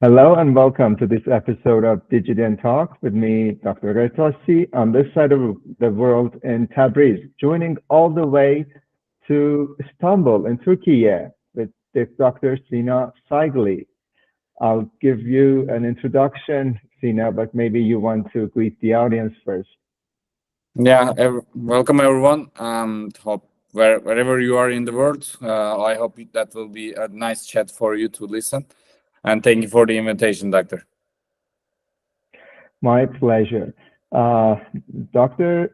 Hello and welcome to this episode of DIGIDENTALK with me, Dr. Ghertasi, on this side of the world in Tabriz, joining all the way to Istanbul in Turkey with this Dr. Sina Saygılı. I'll give you an introduction, Sina, but maybe you want to greet the audience first. Yeah, welcome everyone. Hope wherever you are in the world, I hope that will be a nice chat for you to listen. And thank you for the invitation, Doctor. My pleasure. Dr.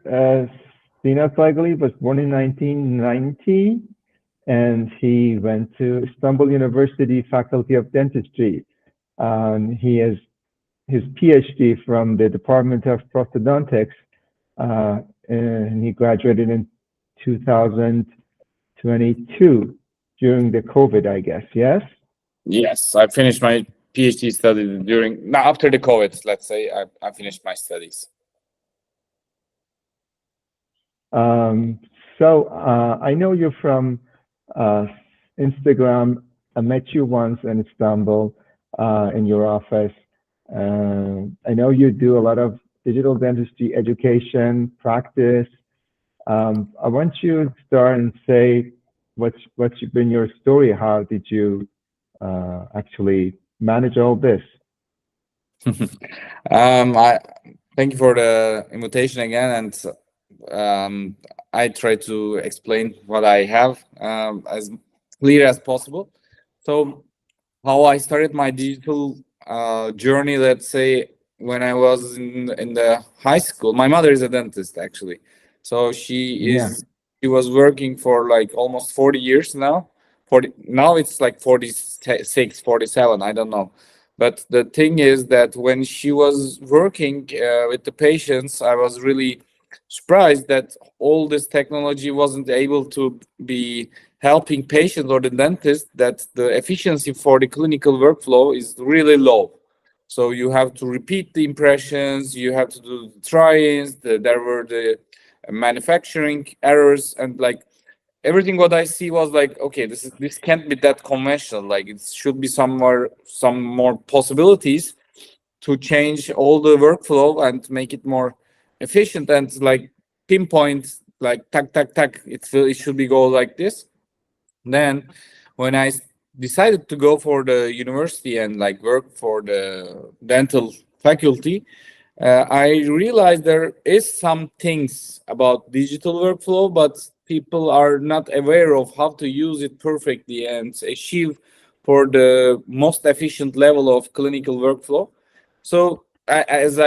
Sina Saygılı was born in 1990, and he went to Istanbul University Faculty of Dentistry. He has his PhD from the Department of Prosthodontics, and he graduated in 2022 during the COVID, I guess, yes? Yes, I finished my PhD study after the COVID, let's say, I finished my studies. I know you from Instagram. I met you once in Istanbul in your office. I know you do a lot of digital dentistry education, practice. I want you to start and say what's been your story. How did you actually manage all this? I thank you for the invitation again, and I try to explain what I have as clear as possible. So how I started my digital journey, let's say, when I was in the high school. My mother is a dentist, actually, so she was working for like almost 40 years now. Now it's like 46, 47, I don't know. But the thing is that when she was working with the patients, I was really surprised that all this technology wasn't able to be helping patients or the dentist, that the efficiency for the clinical workflow is really low. So you have to repeat the impressions, you have to do the try-ins, there were the manufacturing errors, and like everything what I see was like, okay, this can't be that conventional. Like it should be some more possibilities to change all the workflow and make it more efficient and like pinpoint, like tack tack tack. It should be go like this. Then when I decided to go for the university and like work for the dental faculty, I realized there is some things about digital workflow, but people are not aware of how to use it perfectly and achieve for the most efficient level of clinical workflow. So as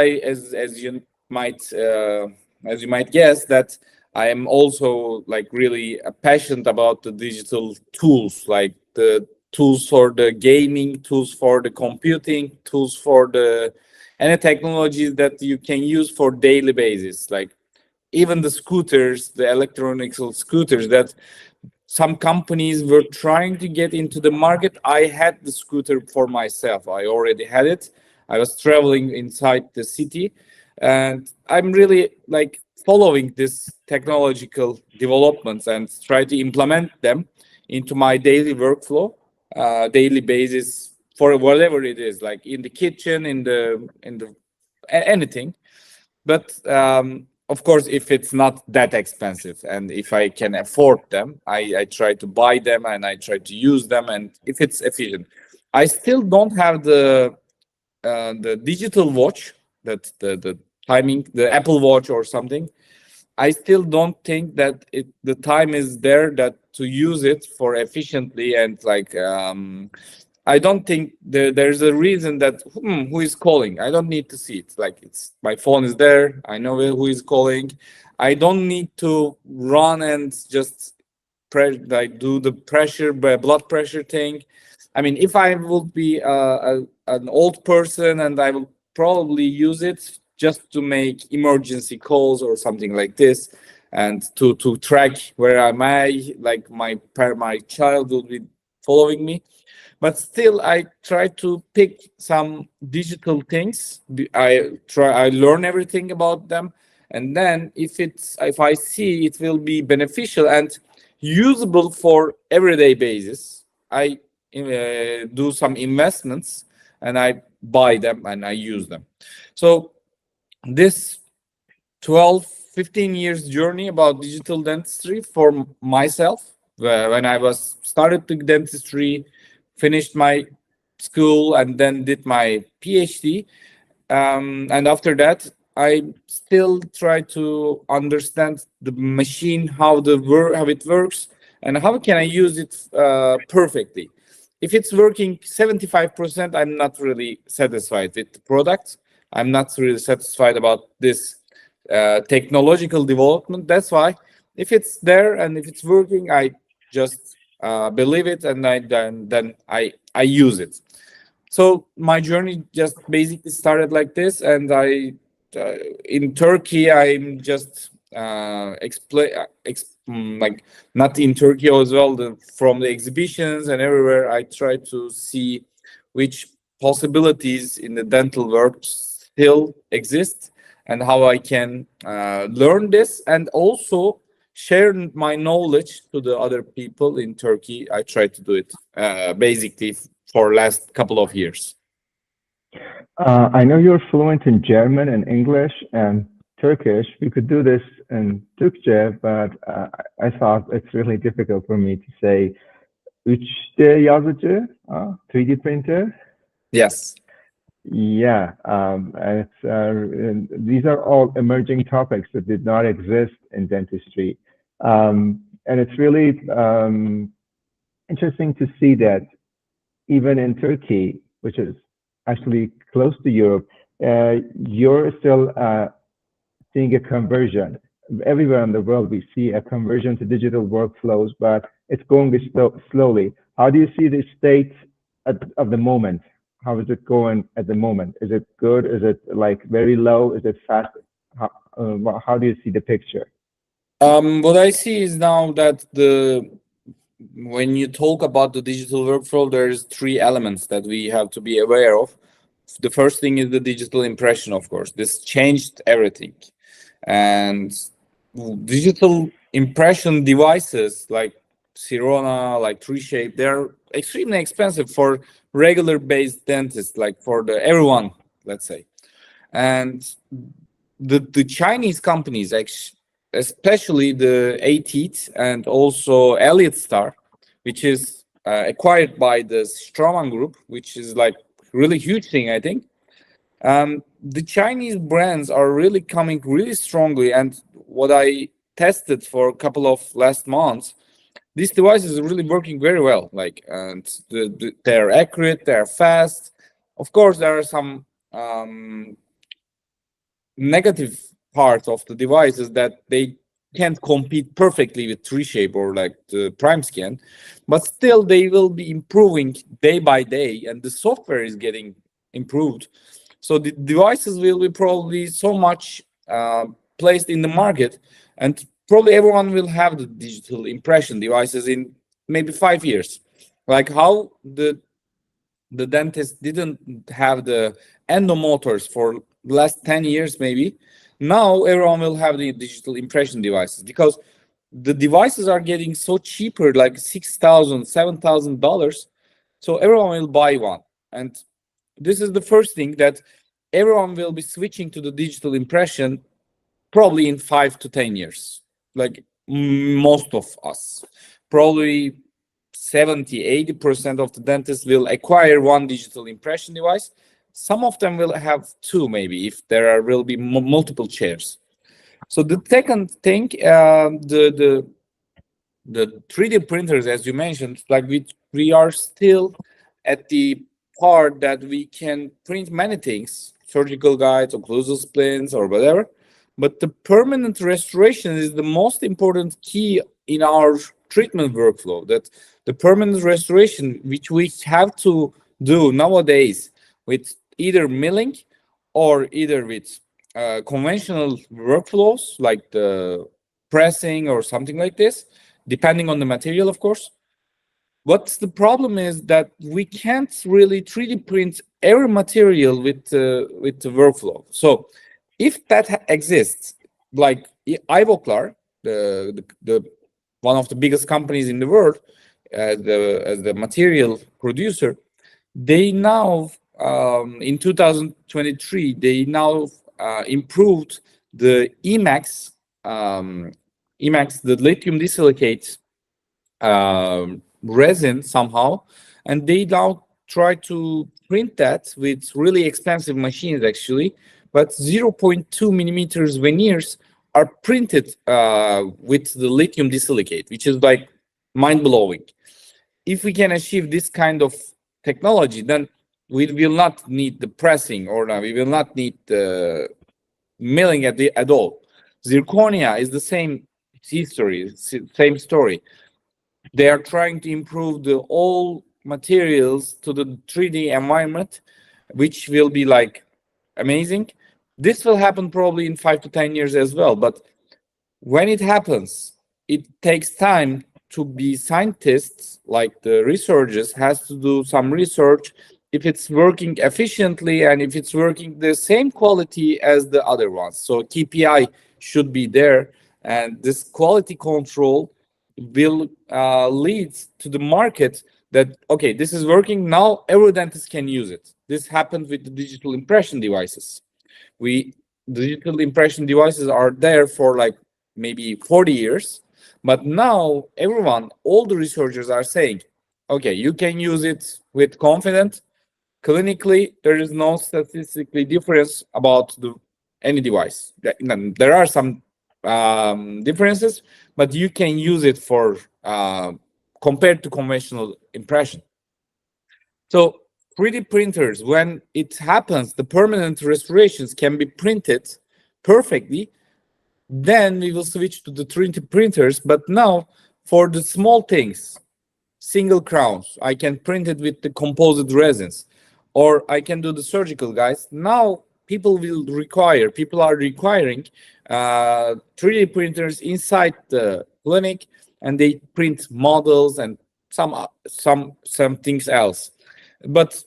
you might guess, that I am also like really passionate about the digital tools, like the tools for the gaming, tools for the computing, tools for the any technologies that you can use for daily basis, like even the scooters, the electronic scooters that some companies were trying to get into the market. I had the scooter for myself. I already had it. I was traveling inside the city, and I'm really like following this technological developments and try to implement them into my daily workflow, daily basis, for whatever it is, like in the kitchen, in the anything. But of course, if it's not that expensive and if I can afford them, I try to buy them and I try to use them. And if it's efficient, I still don't have the digital watch, that the timing, the Apple Watch or something. I still don't think that the time is there that to use it for efficiently, and like I don't think there's a reason that who is calling. I don't need to see it. Like it's my phone is there. I know who is calling. I don't need to run and just do the blood pressure thing. I mean, if I would be an old person, and I will probably use it just to make emergency calls or something like this, and to track where am I, like my child will be following me. But still, I try to pick some digital things. I learn everything about them, and then if I see it will be beneficial and usable for everyday basis, I do some investments and I buy them and I use them. So this 12-15 years journey about digital dentistry for myself, when I was started the dentistry, finished my school, and then did my PhD. And after that, I still try to understand the machine, how it works, and how can I use it perfectly. If it's working 75%, I'm not really satisfied with the product. I'm not really satisfied about this technological development. That's why if it's there and if it's working, I just believe it, and then I use it. So my journey just basically started like this, and in Turkey I'm just like not in Turkey as well. From the exhibitions and everywhere, I try to see which possibilities in the dental world still exist and how I can learn this and also share my knowledge to the other people in Turkey. I try to do it basically for last couple of years. I know you're fluent in German and English and Turkish. We could do this in Türkçe, but I thought it's really difficult for me to say 3D yazıcı, 3D printer. Yes. Yeah, these are all emerging topics that did not exist in dentistry. And it's really interesting to see that even in Turkey, which is actually close to Europe, you're still seeing a conversion. Everywhere in the world, we see a conversion to digital workflows, but it's going slowly. How do you see the state of the moment? How is it going at the moment? Is it good? Is it like very low? Is it fast? How do you see the picture? What I see is now that when you talk about the digital workflow, there's three elements that we have to be aware of. The first thing is the digital impression, of course. This changed everything. And digital impression devices like Sirona, like 3Shape, they're extremely expensive for regular based dentists, like for everyone, let's say. And the Chinese companies, especially the A-Teeth and also Elliott Star, which is acquired by the Straumann Group, which is like really huge thing, I think. The Chinese brands are really coming really strongly, and what I tested for a couple of last months, these devices are really working very well. Like, and they're accurate, they're fast. Of course, there are some negative parts of the devices that they can't compete perfectly with 3Shape or like the Prime Scan, but still they will be improving day by day, and the software is getting improved. So the devices will be probably so much placed in the market, and probably everyone will have the digital impression devices in maybe 5 years. Like how the dentist didn't have the endomotors for the last 10 years, maybe. Now everyone will have the digital impression devices because the devices are getting so cheaper, like $6,000, $7,000. So everyone will buy one. And this is the first thing, that everyone will be switching to the digital impression probably in 5 to 10 years. Like most of us, probably 70-80% of the dentists will acquire one digital impression device. Some of them will have two, maybe, if there will be multiple chairs. So the second thing, the 3D printers, as you mentioned, like we are still at the part that we can print many things, surgical guides, occlusal splints, or whatever. But the permanent restoration is the most important key in our treatment workflow. That the permanent restoration, which we have to do nowadays with either milling or either with conventional workflows like the pressing or something like this, depending on the material, of course. What's the problem is that we can't really 3D print every material with the workflow. So if that exists, like Ivoclar, the one of the biggest companies in the world, as the material producer, they now in 2023, they now improved the Emax, the lithium disilicate resin somehow, and they now try to print that with really expensive machines actually, but 0.2 millimeters veneers are printed with the lithium disilicate, which is like mind-blowing. If we can achieve this kind of technology, then we will not need the pressing, or we will not need the milling at all. Zirconia is the same history, same story. They are trying to improve the all materials to the 3D environment, which will be like amazing. This will happen probably in 5 to 10 years as well. But when it happens, it takes time to be scientists, like the researchers has to do some research if it's working efficiently and if it's working the same quality as the other ones. So KPI should be there, and this quality control will lead to the market that, okay, this is working now, every dentist can use it. This happened with the digital impression devices. Digital impression devices are there for like maybe 40 years, but now everyone, all the researchers are saying, okay, you can use it with confidence. Clinically, there is no statistically difference about any device. There are some differences, but you can use it for compared to conventional impression. So 3D printers, when it happens, the permanent restorations can be printed perfectly. Then we will switch to the 3D printers. But now for the small things, single crowns, I can print it with the composite resins, or I can do the surgical guys. Now people are requiring 3D printers inside the clinic, and they print models and some things else. But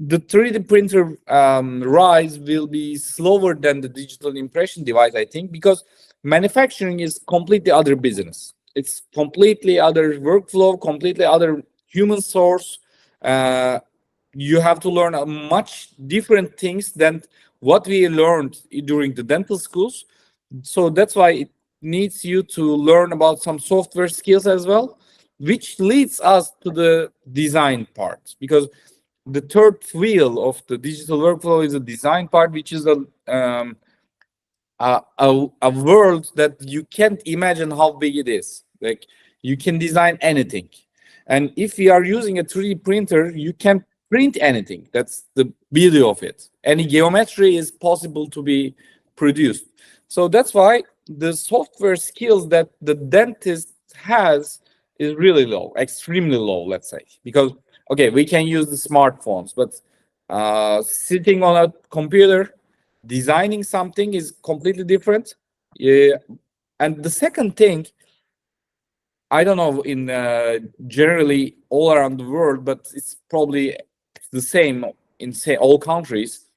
the 3D printer rise will be slower than the digital impression device, I think, because manufacturing is completely other business. It's completely other workflow, completely other human source. You have to learn much different things than what we learned during the dental schools. So that's why it needs you to learn about some software skills as well, which leads us to the design part, because the third wheel of the digital workflow is a design part, which is a world that you can't imagine how big it is. Like, you can design anything, and if you are using a 3D printer, you can print anything. That's the beauty of it. Any geometry is possible to be produced. So that's why the software skills that the dentist has is really low, extremely low, let's say, because okay, we can use the smartphones, but sitting on a computer designing something is completely different. And the second thing, I don't know in generally all around the world, but it's probably the same in all countries.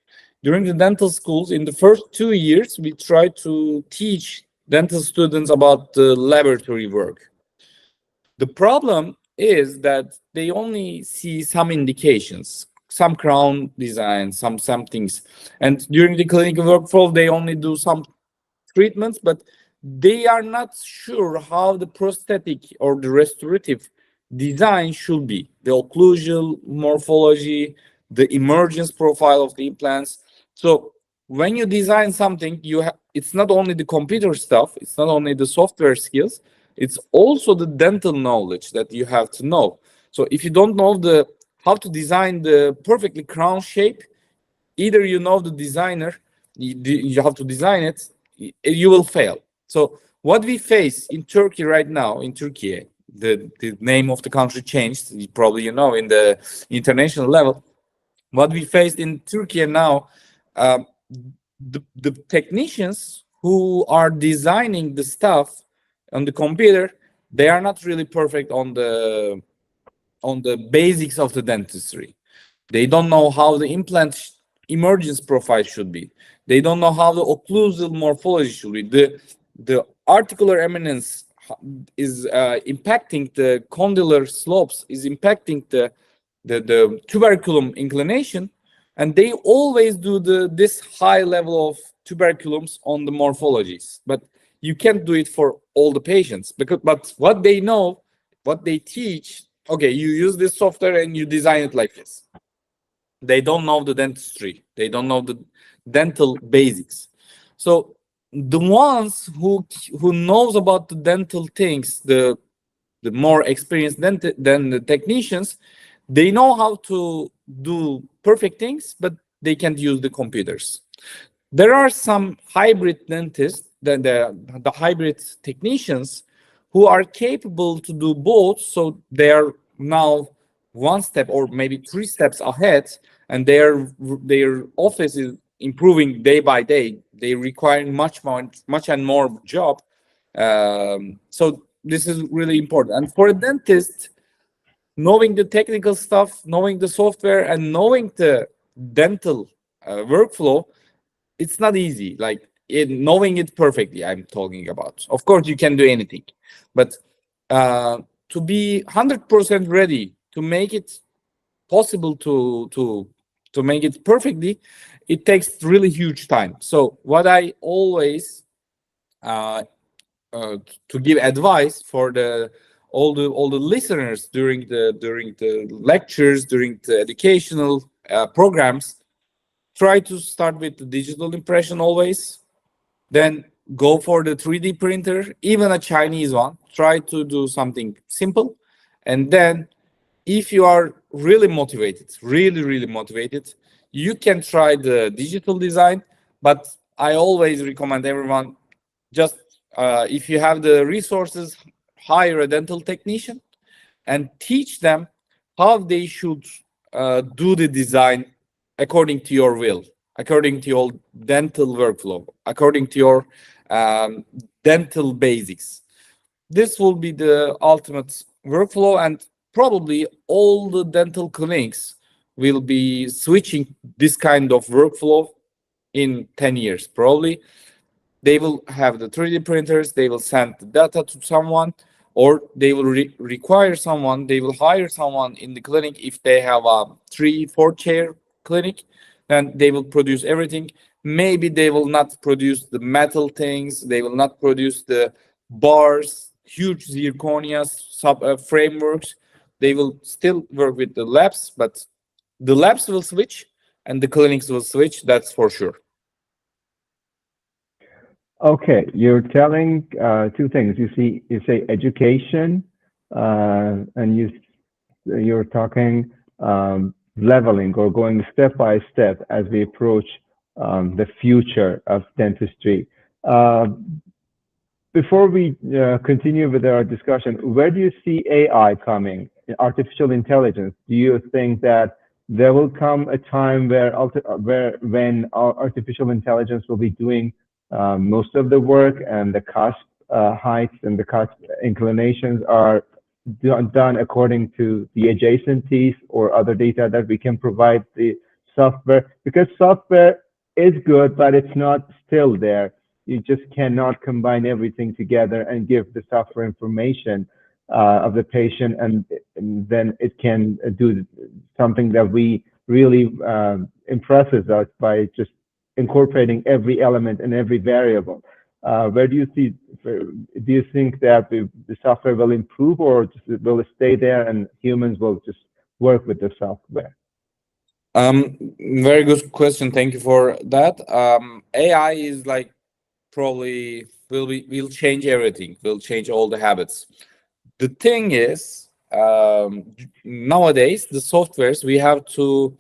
During the dental schools, in the first 2 years, we try to teach dental students about the laboratory work. The problem is that they only see some indications, some crown design, some things. And during the clinical workflow, they only do some treatments, but they are not sure how the prosthetic or the restorative design should be. The occlusal morphology, the emergence profile of the implants. So when you design something, it's not only the computer stuff, it's not only the software skills, it's also the dental knowledge that you have to know. So if you don't know how to design the perfectly crown shape, either you know the designer, you have to design it, you will fail. So what we face in Turkey right now, in Turkey, the name of the country changed, probably you know, in the international level. What we faced in Turkey now, the technicians who are designing the stuff on the computer, they are not really perfect on the basics of the dentistry. They don't know how the implant emergence profile should be. They don't know how the occlusal morphology should be. The articular eminence is impacting the condylar slopes, is impacting the tuberculum inclination, and they always do this high level of tuberculums on the morphologies, but you can't do it for all the patients, but what they know, what they teach, okay, you use this software and you design it like this. They don't know the dentistry. They don't know the dental basics. So the ones who knows about the dental things, the more experienced than the technicians, they know how to do perfect things, but they can't use the computers. There are some hybrid dentists, the hybrid technicians, who are capable to do both. So they are now one step or maybe 3 steps ahead, and their office is improving day by day. They require much and more job. So this is really important. And for a dentist, knowing the technical stuff, knowing the software, and knowing the dental workflow, it's not easy. Like knowing it perfectly, I'm talking about. Of course, you can do anything, but to be 100% ready to make it possible to make it perfectly, it takes really huge time. So what I always to give advice for all the listeners during the lectures, during the educational programs, try to start with the digital impression always, then go for the 3D printer, even a Chinese one. Try to do something simple, and then if you are really motivated, really motivated, you can try the digital design. But I always recommend everyone, just if you have the resources, hire a dental technician and teach them how they should do the design according to your will, according to your dental workflow, according to your dental basics. This will be the ultimate workflow, and probably all the dental clinics will be switching this kind of workflow in 10 years. Probably they will have the 3D printers, they will send the data to someone, or they will require someone, they will hire someone in the clinic. If they have a 3-4 chair clinic, then they will produce everything. Maybe they will not produce the metal things, they will not produce the bars, huge zirconias, frameworks. They will still work with the labs, but the labs will switch and the clinics will switch, that's for sure. Okay, you're telling two things. You say education, and you're talking leveling or going step by step as we approach the future of dentistry. Before we continue with our discussion, where do you see AI coming, artificial intelligence? Do you think that there will come a time when artificial intelligence will be doing most of the work, and the cusp heights and the cusp inclinations are done according to the adjacencies or other data that we can provide the software? Because software is good, but it's not still there. You just cannot combine everything together and give the software information of the patient, and then it can do something that we really impresses us by just incorporating every element and every variable. Where do you see? Do you think that the software will improve, or just will it stay there and humans will just work with the software? Very good question. Thank you for that. AI is like probably will change everything. Will change all the habits. The thing is, nowadays the softwares we have to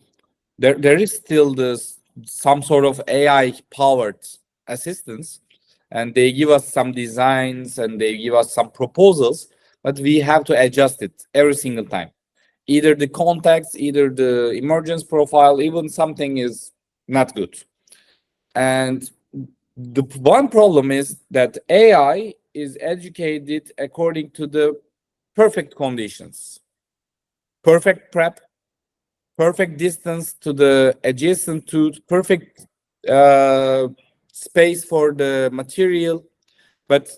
there is still some sort of AI powered assistance, and they give us some designs and they give us some proposals, but we have to adjust it every single time. Either the context, either the emergence profile, even something is not good. And the one problem is that AI is educated according to the perfect conditions, perfect prep, perfect distance to the adjacent tooth, perfect space for the material. But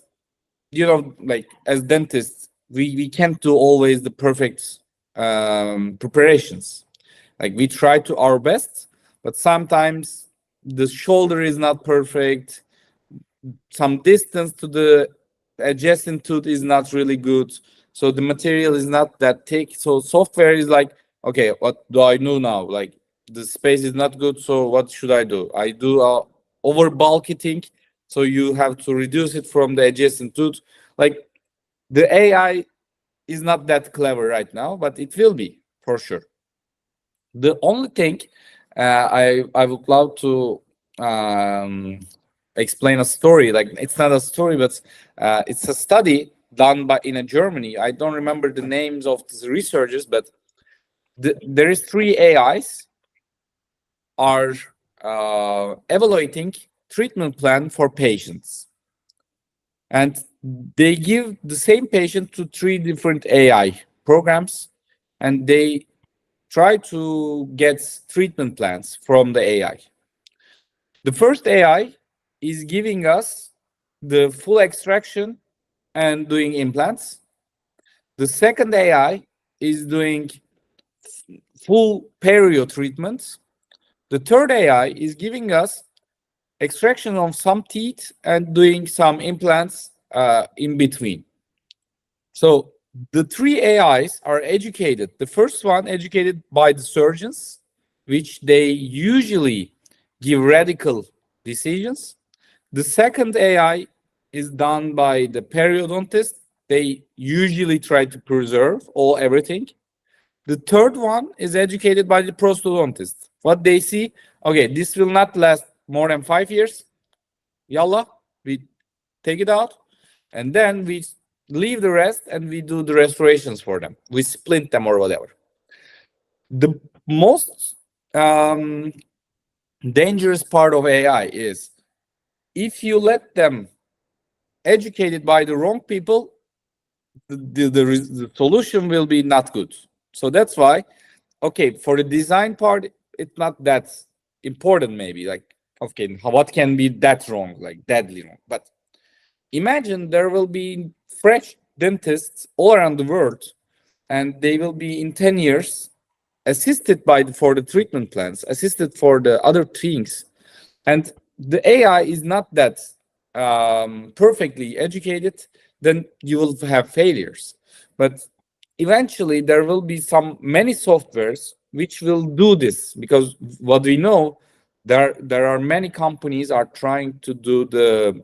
you know, like as dentists, we can't do always the perfect preparations. Like we try to our best, but sometimes the shoulder is not perfect. Some distance to the adjacent tooth is not really good. So the material is not that thick. So software is like, okay, what do I do now? Like the space is not good. So what should I do? I do over bulking. So you have to reduce it from the adjacent tooth. Like the AI is not that clever right now, but it will be for sure. The only thing I would love to explain a story. Like it's not a story, but it's a study done by in Germany. I don't remember the names of the researchers, but there is 3 AIs are evaluating treatment plan for patients, and they give the same patient to 3 different AI programs, and they try to get treatment plans from the AI. The first AI is giving us the full extraction and doing implants. The second AI is doing full perio treatments. The third AI is giving us extraction of some teeth and doing some implants in between. So the 3 AIs are educated. The first one educated by the surgeons, which they usually give radical decisions. The second AI is done by the periodontist. They usually try to preserve everything. The third one is educated by the prosthodontist. What they see, okay, this will not last more than 5 years. Yalla, we take it out, and then we leave the rest and we do the restorations for them. We splint them or whatever. The most dangerous part of AI is if you let them educated by the wrong people, the solution will be not good. So that's why, okay, for the design part, it's not that important maybe. Like, okay, what can be that wrong, like deadly wrong? But imagine there will be fresh dentists all around the world, and they will be in 10 years assisted by for the treatment plans, assisted for the other things. And the AI is not that perfectly educated, then you will have failures. But eventually there will be many softwares which will do this, because what we know, there are many companies are trying to do the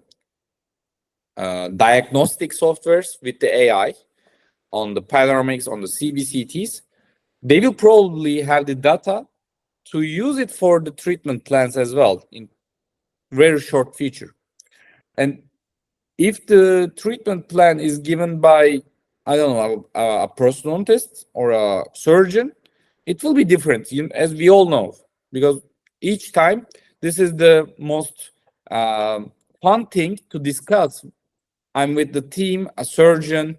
diagnostic softwares with the AI on the panoramics, on the CBCTs. They will probably have the data to use it for the treatment plans as well in very short future. And if the treatment plan is given by, I don't know, a prosthodontist or a surgeon, it will be different, as we all know, because each time this is the most fun thing to discuss. I'm with the team, a surgeon,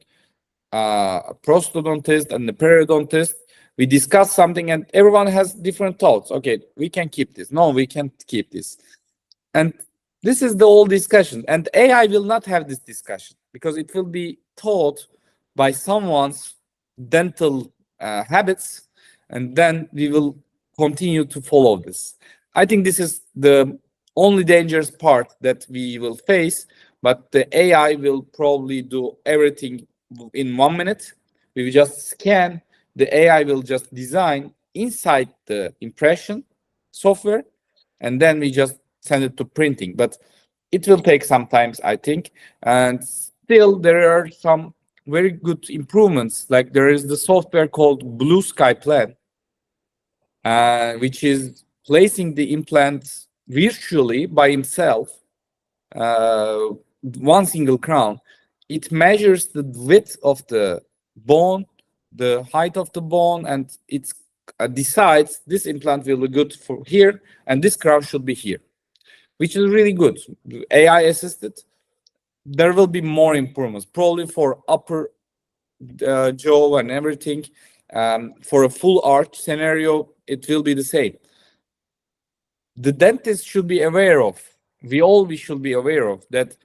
a prosthodontist, and the periodontist. We discuss something and everyone has different thoughts. Okay, we can keep this. No, we can't keep this. And this is the old discussion. And AI will not have this discussion because it will be taught by someone's dental habits. And then we will continue to follow this. I think this is the only dangerous part that we will face. But the AI will probably do everything in 1 minute. We will just scan. The AI will just design inside the impression software, and then we just send it to printing. But it will take some time, I think. And still, there are some very good improvements. Like there is the software called Blue Sky Plan, which is placing the implant virtually by himself, one single crown. It measures the width of the bone, the height of the bone, and it decides this implant will be good for here, and this crown should be here, which is really good. AI assisted. There will be more improvements, probably for upper jaw and everything. For a full arch scenario, it will be the same. The dentist should be aware of, we should be aware of, that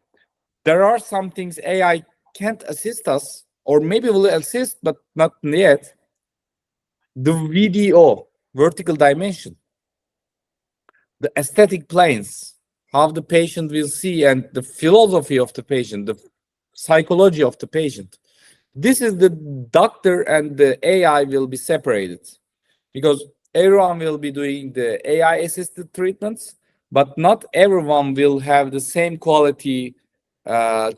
there are some things AI can't assist us, or maybe will assist, but not yet. The VDO, vertical dimension. the aesthetic planes, how the patient will see, and the philosophy of the patient, the psychology of the patient. This is the doctor and the AI will be separated, because everyone will be doing the AI assisted treatments, but not everyone will have the same quality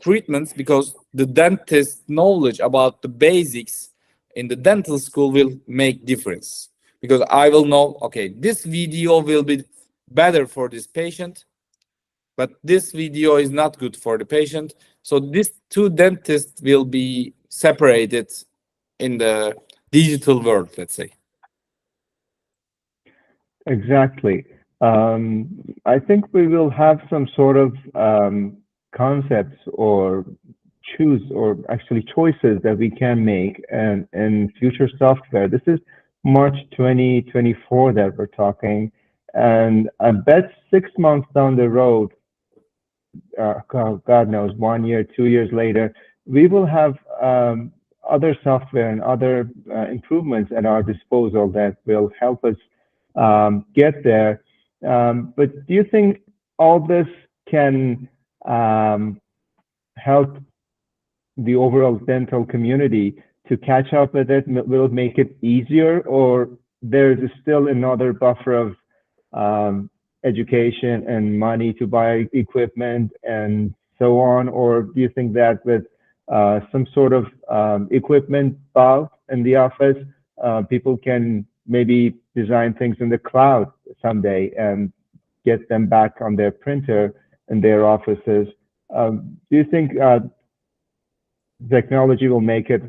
treatments, because the dentist knowledge about the basics in the dental school will make difference. Because I will know, okay, this video will be better for this patient, but this video is not good for the patient. So these two dentists will be separated in the digital world, let's say. Exactly. I think we will have some sort of concepts or choose, or actually choices that we can make in future software. This is March 2024 that we're talking, and I bet 6 months down the road, God knows, 1 year, 2 years later, we will have other software and other improvements at our disposal that will help us get there. But do you think all this can help the overall dental community to catch up with it? Will it make it easier, or there's still another buffer of education and money to buy equipment and so on? Or do you think that with some sort of equipment bulk in the office, people can maybe design things in the cloud someday and get them back on their printer in their offices? Do you think technology will make it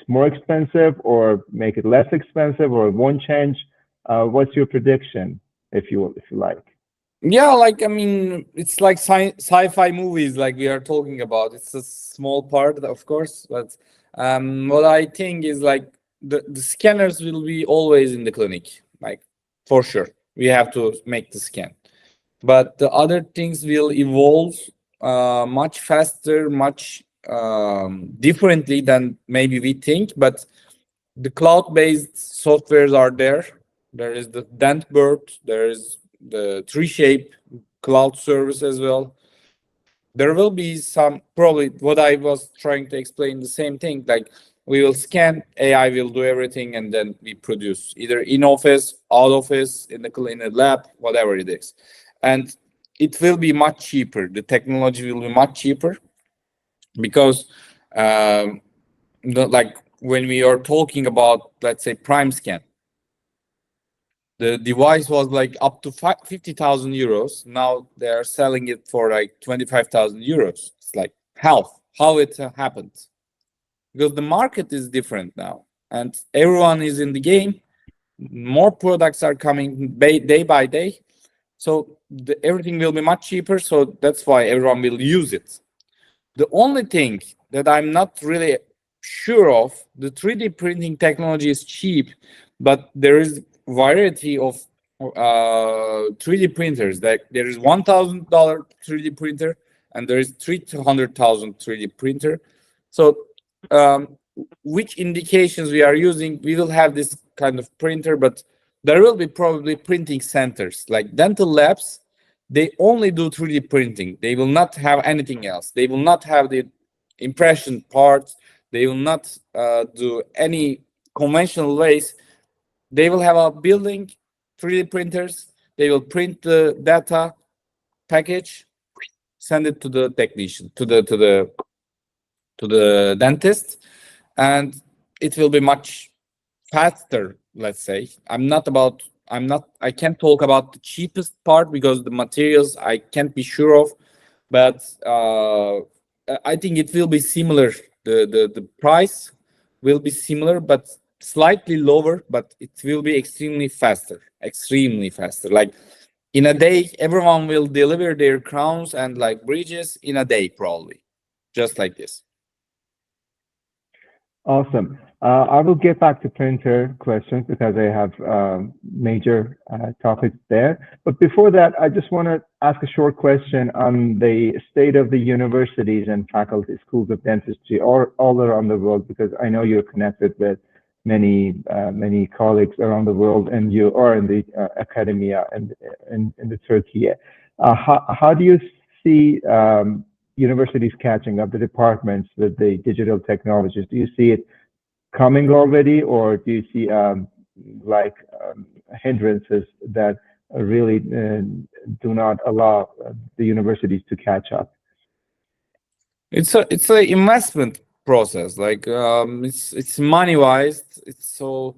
more expensive, or make it less expensive, or it won't change? What's your prediction, if you like? Yeah, like, I mean, it's like sci-fi movies, like we are talking about. It's a small part, of course, but what I think is like the scanners will be always in the clinic, like for sure. We have to make the scan, but the other things will evolve much faster, much differently than maybe we think. But the cloud-based softwares are there. There is the DentBird, there is the Shape cloud service as well. There will be some, probably what I was trying to explain, the same thing, like we will scan, AI will do everything, and then we produce either in office, out office, in the lab, whatever it is. And it will be much cheaper. The technology will be much cheaper, because like when we are talking about, let's say, Prime Scan, the device was like up to 50,000 euros. Now they are selling it for like 25,000 euros. It's like how it happened, because the market is different now and everyone is in the game. More products are coming day by day, so everything will be much cheaper. So that's why everyone will use it. The only thing that I'm not really sure of, the 3D printing technology is cheap, but there is variety of 3D printers. That there is $1,000 3D printer, and there is 300,000 3D printer. So which indications we are using, we will have this kind of printer, but there will be probably printing centers like dental labs. They only do 3D printing. They will not have anything else. They will not have the impression parts. They will not do any conventional ways. They will have a building, 3D printers. They will print the data package, send it to the technician, to the dentist, and it will be much faster. Let's say I can't talk about the cheapest part, because the materials I can't be sure of, but I think it will be similar. The price will be similar, but slightly lower, but it will be extremely faster. Like in a day, everyone will deliver their crowns and like bridges in a day, probably, just like this. Awesome. I will get back to printer questions because I have major topics there. But before that, I just want to ask a short question on the state of the universities and faculty schools of dentistry all around the world, because I know you're connected with many colleagues around the world, and you are in the academia and in the Turkey. How do you see universities catching up, the departments with the digital technologies? Do you see it coming already, or do you see like hindrances that really do not allow the universities to catch up? It's a investment process. Like it's money wise. It's so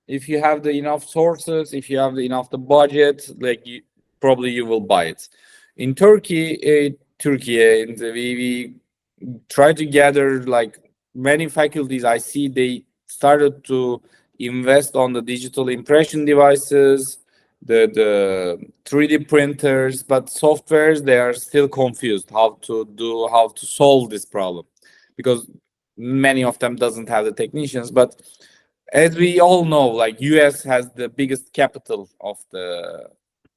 if you have the enough sources, if you have the enough the budget, like probably you will buy it. In Turkey, and we try to gather like many faculties. I see they started to invest on the digital impression devices, the 3D printers, but softwares, they are still confused how to solve this problem, because many of them doesn't have the technicians. But as we all know, like US has the biggest capital of the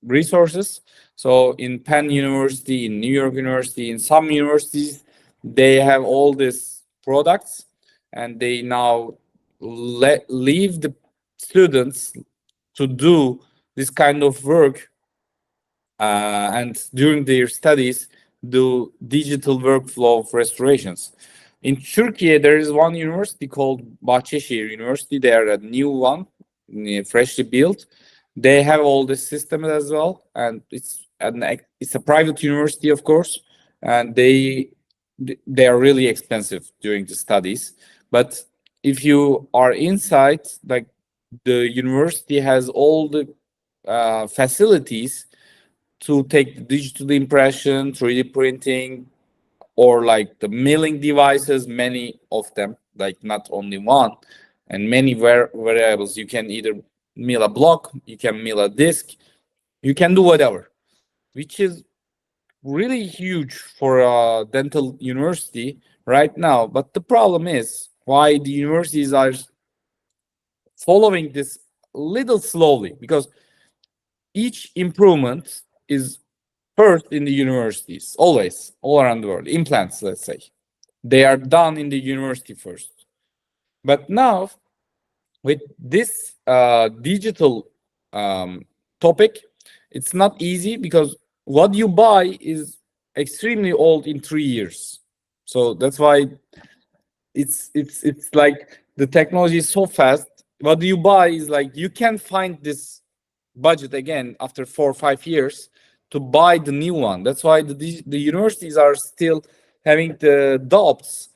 resources. So in Penn University, in New York University, in some universities, they have all these products, and they now leave the students to do this kind of work, and during their studies do digital workflow of restorations. In Turkey, there is one university called Bahçeşehir University. They are a new one, freshly built. They have all the systems as well, and it's a private university, of course, and they are really expensive during the studies. But if you are inside, like the university has all the facilities to take the digital impression, 3D printing, or like the milling devices, many of them, like not only one, and many variables. You can either mill a block, you can mill a disc, you can do whatever, which is really huge for a dental university right now. But the problem is why the universities are following this little slowly, because each improvement is first in the universities, always, all around the world. Implants, let's say, they are done in the university first. But now, with this digital topic, it's not easy, because what you buy is extremely old in 3 years. So that's why it's like the technology is so fast. What you buy is like you can find this budget again after 4 or 5 years to buy the new one. That's why the universities are still having the doubts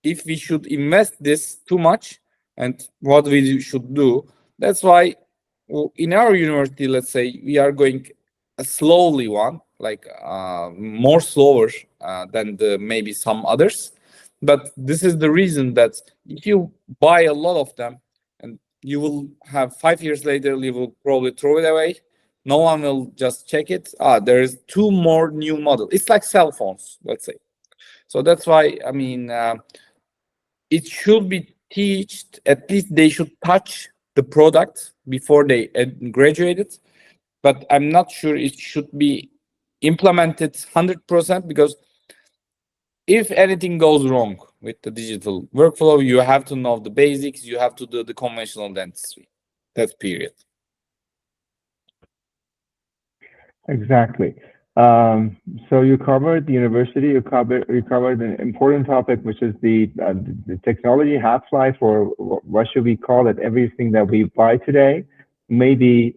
if we should invest this too much and what we should do. That's why in our university, let's say, we are going a slowly one, like more slower than maybe some others. But this is the reason that if you buy a lot of them, and you will have 5 years later, you will probably throw it away. No one will just check it. There is 2 more new models. It's like cell phones, let's say. So that's why, I mean, it should be taught, at least they should touch the product before they graduate it. But I'm not sure it should be implemented 100%, because if anything goes wrong with the digital workflow, you have to know the basics. You have to do the conventional dentistry. That's period. Exactly. So you covered the university. You covered an important topic, which is the technology half-life, or what should we call it? Everything that we buy today may be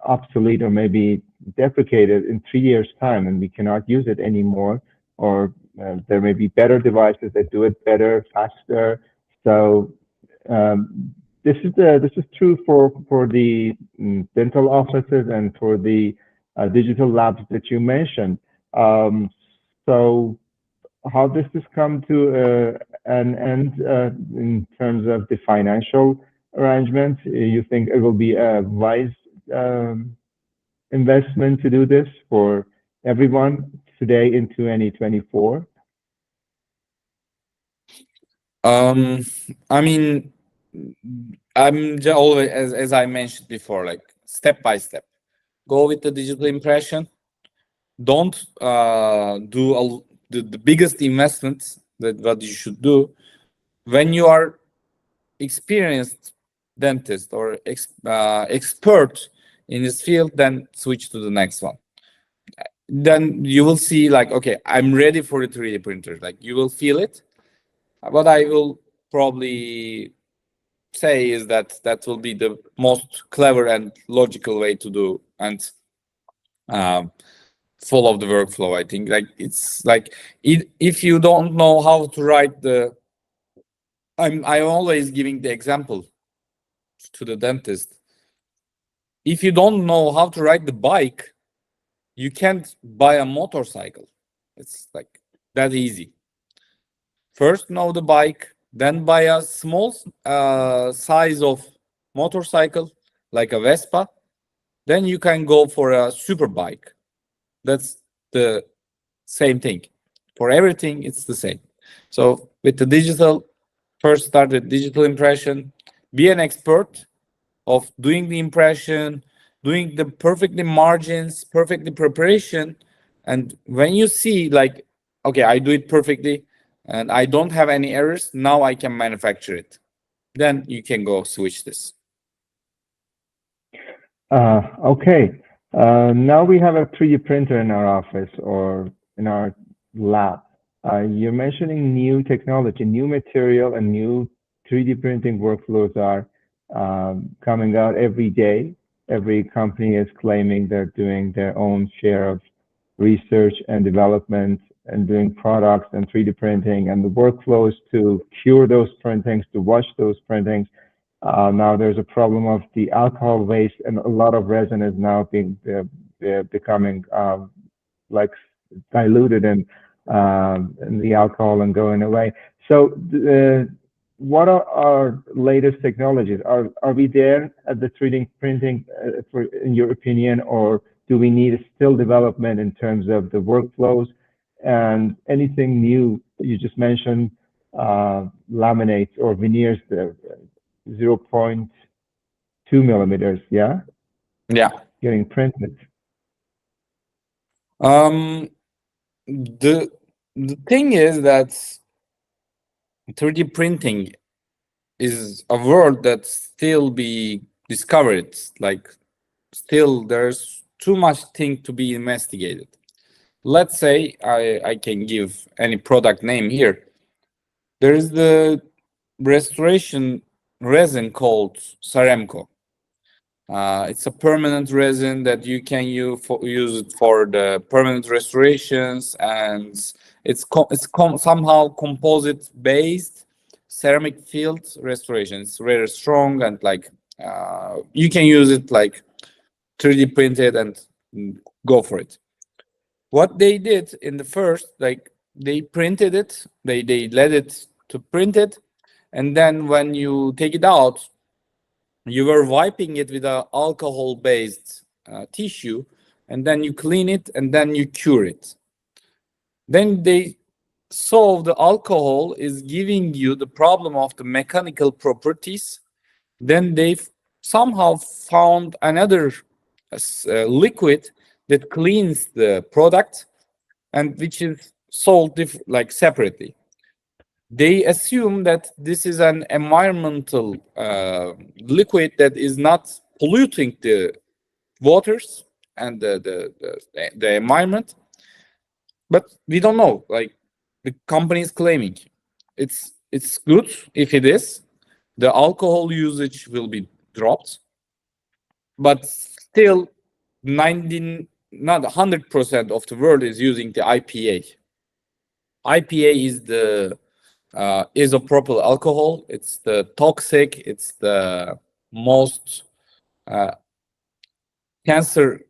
obsolete or maybe deprecated in 3 years' time, and we cannot use it anymore. Or there may be better devices that do it better, faster. So this is true for the dental offices and for the digital labs that you mentioned. So how does this come to an end in terms of the financial arrangement? You think it will be a wise investment to do this for everyone today in 2024? I mean, I'm always, as I mentioned before, like step by step. Go with the digital impression. Don't do the biggest investments that what you should do. When you are experienced dentist or expert in this field, then switch to the next one. Then you will see like, okay, I'm ready for the 3D printer. Like you will feel it. What I will probably say is that that will be the most clever and logical way to do and follow the workflow. I think like it's like if you don't know how to write the, I'm always giving the example to the dentist. If you don't know how to ride the bike, you can't buy a motorcycle. It's like that easy. First know the bike, then buy a small size of motorcycle like a Vespa. Then you can go for a super bike. That's the same thing. For everything, it's the same. So with the digital, first start with digital impression, be an expert of doing the impression, doing the perfectly margins, perfectly preparation. And when you see like, okay, I do it perfectly and I don't have any errors, now I can manufacture it. Then you can go switch this. Okay. Now we have a 3D printer in our office or in our lab. You're mentioning new technology, new material, and new 3D printing workflows are coming out every day. Every company is claiming they're doing their own share of research and development and doing products and 3D printing and the workflows to cure those printings, to wash those printings. Now there's a problem of the alcohol waste, and a lot of resin is now being becoming like diluted in the alcohol and going away. So what are our latest technologies? Are we there at the 3D printing, in your opinion, or do we need still development in terms of the workflows and anything new? You just mentioned laminates or veneers, the 0.2 millimeters, yeah? Yeah. Getting printed. The thing is that 3D printing is a world that still be discovered. Like still there's too much thing to be investigated. Let's say I can give any product name here. There is the restoration resin called Ceramco. It's a permanent resin that you can use it for the permanent restorations, and it's somehow composite based ceramic field restoration. It's very strong and like you can use it like 3D printed and go for it. What they did in the first, like they printed it, they let it to print it, and then when you take it out, you were wiping it with an alcohol-based tissue, and then you clean it, and then you cure it. Then they saw the alcohol is giving you the problem of the mechanical properties. Then they somehow found another liquid that cleans the product, and which is sold like separately. They assume that this is an environmental liquid that is not polluting the waters and the environment, but we don't know. Like the company is claiming it's good if it is. The alcohol usage will be dropped, but still 100% of the world is using the IPA. IPA is the isopropyl alcohol. It's the toxic. It's the most cancer.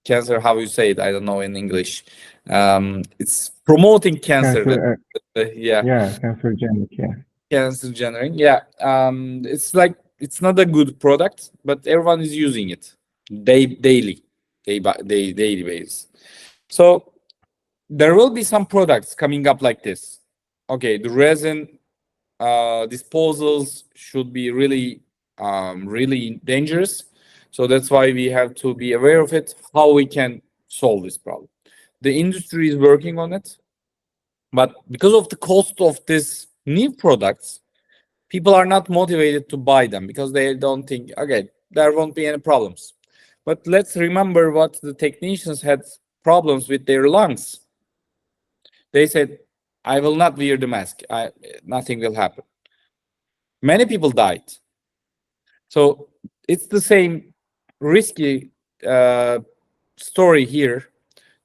Cancer. How you say it? I don't know in English. It's promoting cancer. Yeah, cancerogenic. Yeah, cancer-generating. Yeah. It's like it's not a good product, but everyone is using it daily basis. So there will be some products coming up like this. Okay, the resin disposals should be really dangerous. So that's why we have to be aware of it, how we can solve this problem. The industry is working on it, but because of the cost of this new products, people are not motivated to buy them because they don't think, okay, there won't be any problems. But let's remember what the technicians had problems with their lungs. They said, I will not wear the mask. Nothing will happen. Many people died. So it's the same risky story here,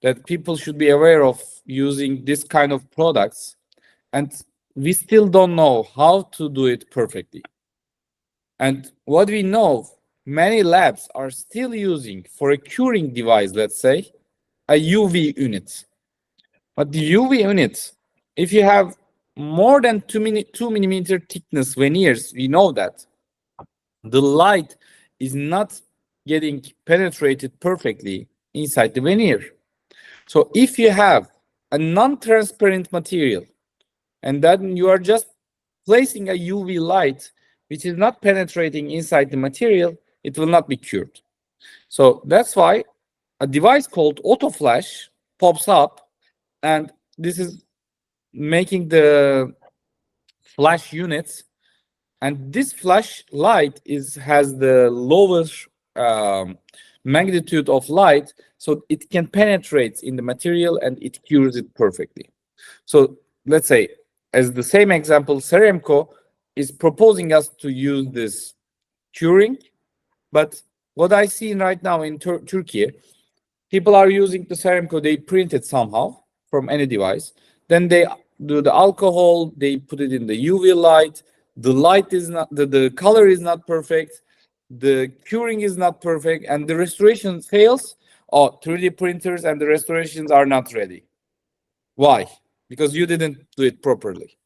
that people should be aware of using this kind of products. And we still don't know how to do it perfectly. And what we know, many labs are still using for a curing device, let's say, a UV unit. But the UV unit, if you have more than 2 millimeter thickness veneers, we know that the light is not getting penetrated perfectly inside the veneer. So if you have a non-transparent material and then you are just placing a UV light which is not penetrating inside the material, it will not be cured. So that's why a device called auto flash pops up, and this is making the flash units, and this flash light has the lower magnitude of light, so it can penetrate in the material and it cures it perfectly. So let's say, as the same example, Ceramco is proposing us to use this curing, but what I see right now in Turkey, people are using the Ceramco, they print it somehow from any device, then they do the alcohol, they put it in the UV light, the light is not, the color is not perfect, the curing is not perfect, and the restoration fails. Oh, 3D printers and the restorations are not ready. Why? Because you didn't do it properly.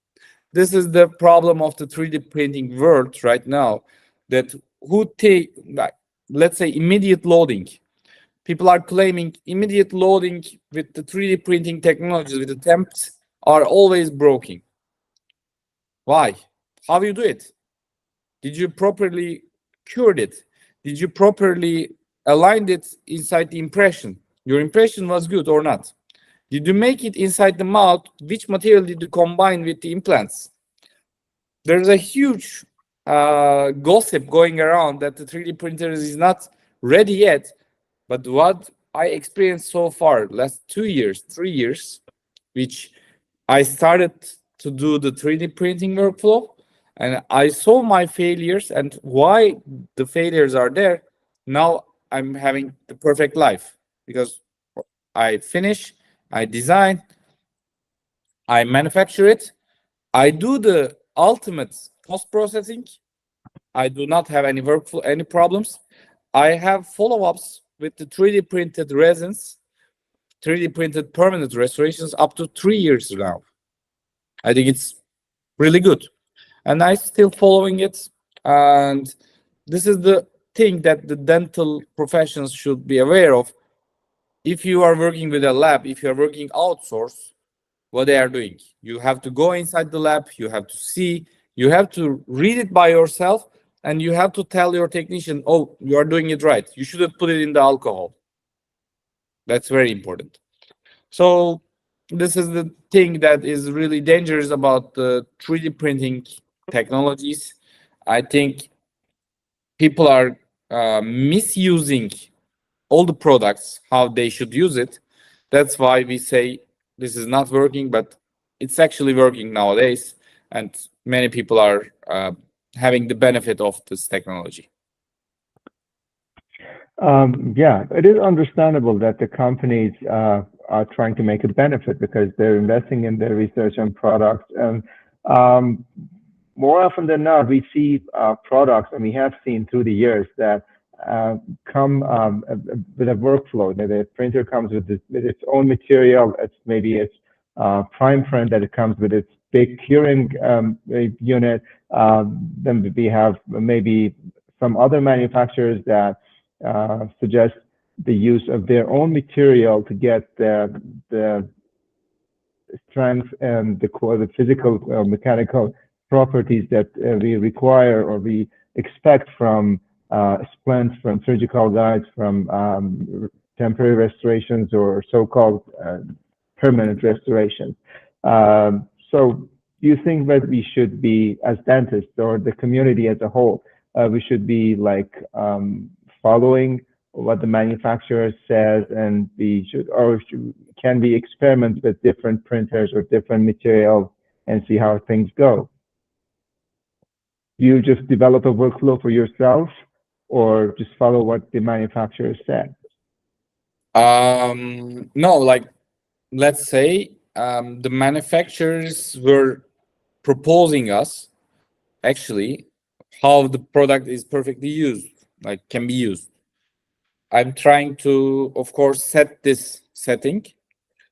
This is the problem of the 3D printing world right now, that let's say immediate loading. People are claiming immediate loading with the 3D printing technologies, with the temps, are always broken. Why? How you do it? Did you properly cure it? Did you properly align it inside the impression? Your impression was good or not? Did you make it inside the mouth? Which material did you combine with the implants? There's a huge gossip going around that the 3D printer is not ready yet. But what I experienced so far, last 2 years, 3 years, which I started to do the 3D printing workflow, and I saw my failures and why the failures are there. Now I'm having the perfect life because I finish, I design, I manufacture it, I do the ultimate post-processing. I do not have any workflow, any problems. I have follow-ups with the 3D printed resins, 3D printed permanent restorations up to 3 years now. I think it's really good. And I'm still following it. And this is the thing that the dental professions should be aware of. If you are working with a lab, if you are working outsourced, what they are doing, you have to go inside the lab, you have to see, you have to read it by yourself, and you have to tell your technician, oh, you are doing it right. You shouldn't put it in the alcohol. That's very important. So this is the thing that is really dangerous about the 3D printing technologies. I think people are misusing all the products, how they should use it. That's why we say this is not working, but it's actually working nowadays. And many people are having the benefit of this technology. Yeah, it is understandable that the companies are trying to make a benefit because they're investing in their research and products. And more often than not, we see products, and we have seen through the years that come with a workflow. That the printer comes with its own material. Maybe it's prime print, that it comes with its big curing unit. Then we have maybe some other manufacturers that suggest the use of their own material to get the strength and the physical mechanical properties that we require or we expect from splints, from surgical guides, from temporary restorations or so-called permanent restorations. So do you think that we should be, as dentists or the community as a whole, we should be like following what the manufacturer says, and can we experiment with different printers or different materials and see how things go? Do you just develop a workflow for yourself, or just follow what the manufacturer said? No, like, let's say the manufacturers were proposing us actually how the product is perfectly used, like can be used. I'm trying to, of course, set this setting,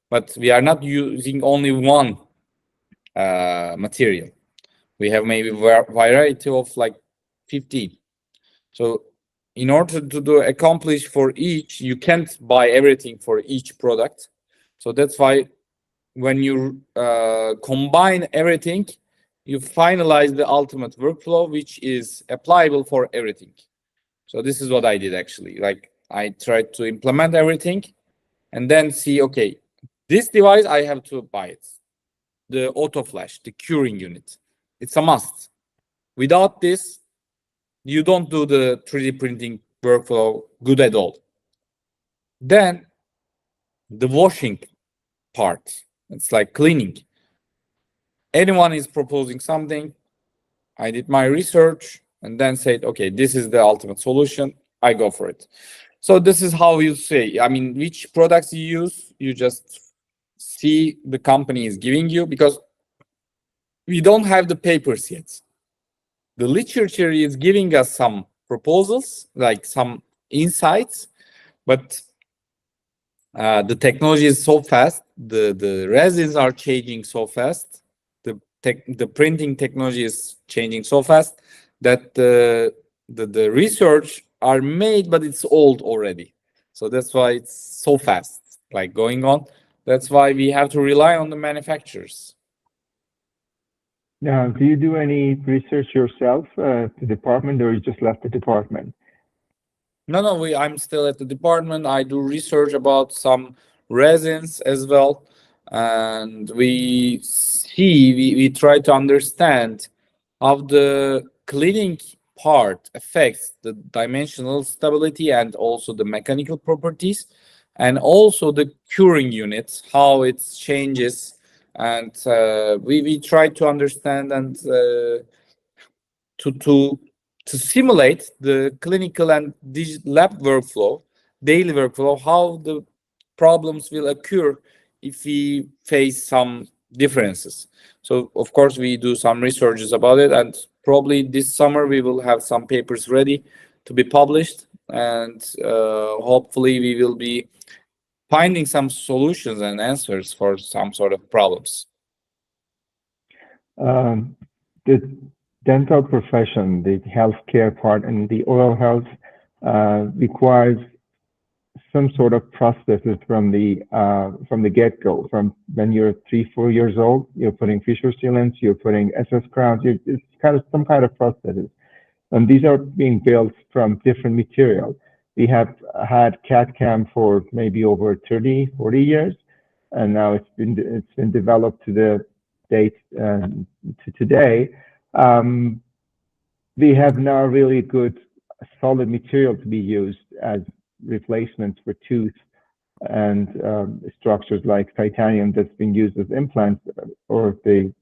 but we are not using only one material. We have maybe variety of like 15. So in order to accomplish for each, you can't buy everything for each product. So that's why when you combine everything, you finalize the ultimate workflow, which is applicable for everything. So this is what I did actually. Like I tried to implement everything and then see, okay, this device, I have to buy it. The auto flash, the curing unit, it's a must. Without this, you don't do the 3D printing workflow good at all. Then the washing part, it's like cleaning. Anyone is proposing something, I did my research and then said, okay, this is the ultimate solution, I go for it. So this is how you say, I mean, which products you use, you just see the company is giving you, because we don't have the papers yet. The literature is giving us some proposals, like some insights, but the technology is so fast, the resins are changing so fast, the printing technology is changing so fast that the research are made, but it's old already. So that's why it's so fast, like going on. That's why we have to rely on the manufacturers. Now, do you do any research yourself, the department, or you just left the department? No, I'm still at the department. I do research about some resins as well, and we try to understand how the cleaning part affects the dimensional stability and also the mechanical properties, and also the curing unit, how it changes, and we try to understand and to simulate the clinical and digital lab workflow, daily workflow, how the problems will occur if we face some differences. So of course we do some researches about it, and probably this summer we will have some papers ready to be published, and hopefully we will be finding some solutions and answers for some sort of problems. The dental profession, the healthcare part, and the oral health requires some sort of processes from the get-go. From when you're 3-4 years old, you're putting fissure sealants, you're putting SS crowns. It's kind of some kind of processes, and these are being built from different materials. We have had CAD/CAM for maybe over 30-40 years, and now it's been developed to the date to today. We have now really good solid material to be used as replacements for tooth and structures like titanium that's been used as implants, or the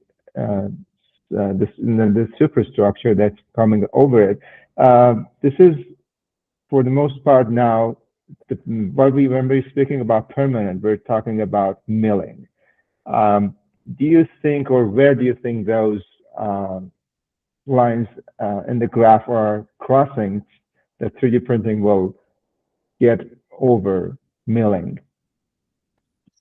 superstructure that's coming over it. This is, for the most part now, when we're speaking about permanent, we're talking about milling. Do you think, or where do you think those lines in the graph are crossing that 3D printing will get over milling?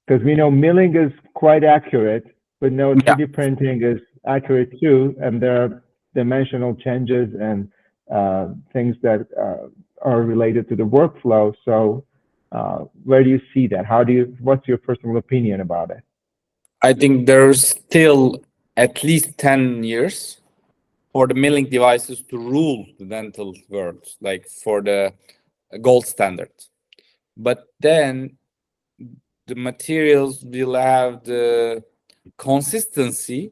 Because we know milling is quite accurate, but no, 3D printing is accurate too, and there are dimensional changes and things that are related to the workflow. So where do you see that? What's your personal opinion about it? I think there's still at least 10 years for the milling devices to rule the dental world, like for the gold standard. But then the materials will have the consistency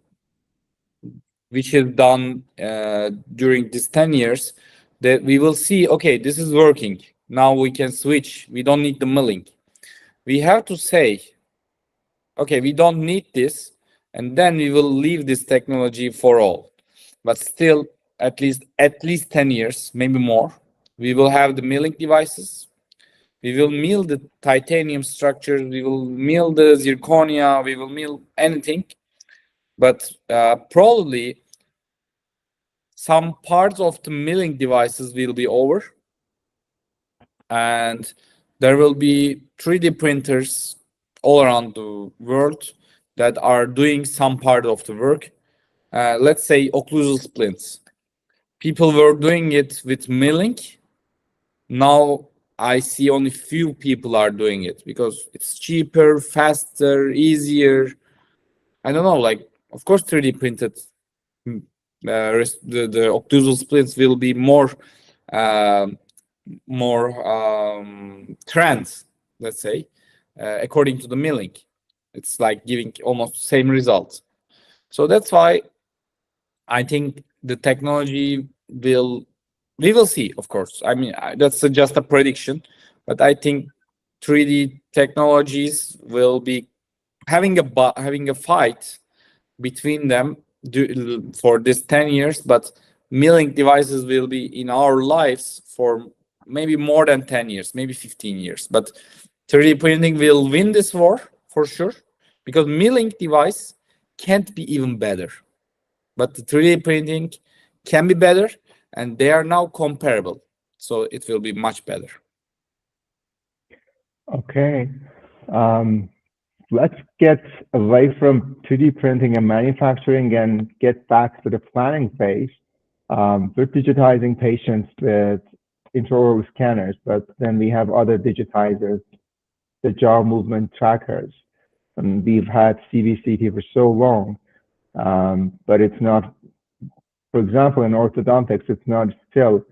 which is done during these 10 years, that we will see, okay, this is working. Now we can switch. We don't need the milling. We have to say, okay, we don't need this, and then we will leave this technology for all. But still, at least 10 years, maybe more, we will have the milling devices. We will mill the titanium structures. We will mill the zirconia. We will mill anything. But probably some parts of the milling devices will be over. And there will be 3D printers all around the world that are doing some part of the work. Let's say occlusal splints. People were doing it with milling. Now I see only few people are doing it because it's cheaper, faster, easier. I don't know, like, of course 3D printed the occlusal splints will be more trends, let's say, according to the milling. It's like giving almost same results. So that's why I think the technology we will see, of course. I mean, that's just a prediction, but I think 3D technologies will be having a fight between them for this 10 years, but milling devices will be in our lives for maybe more than 10 years, maybe 15 years. But 3D printing will win this war for sure, because milling device can't be even better. But the 3D printing can be better, and they are now comparable. So it will be much better. Okay. Let's get away from 3D printing and manufacturing and get back to the planning phase. We're digitizing patients with intraoral scanners, but then we have other digitizers, the jaw movement trackers. And we've had CBCT for so long, but it's not, for example, in orthodontics, it's not still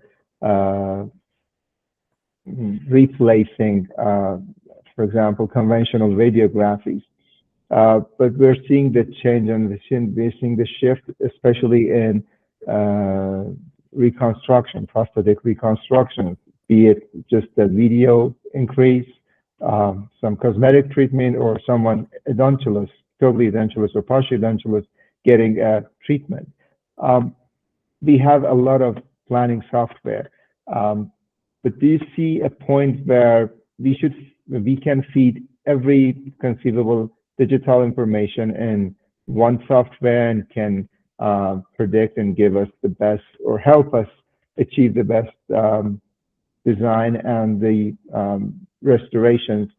replacing, for example, conventional radiographies. But we're seeing the change and we're seeing the shift, especially in reconstruction, prosthetic reconstruction, be it just a video increase, some cosmetic treatment, or someone edentulous, totally edentulous or partially edentulous, getting a treatment. We have a lot of planning software, but do you see a point where we can feed every conceivable digital information in one software and can predict and give us the best, or help us achieve the best design and the restorations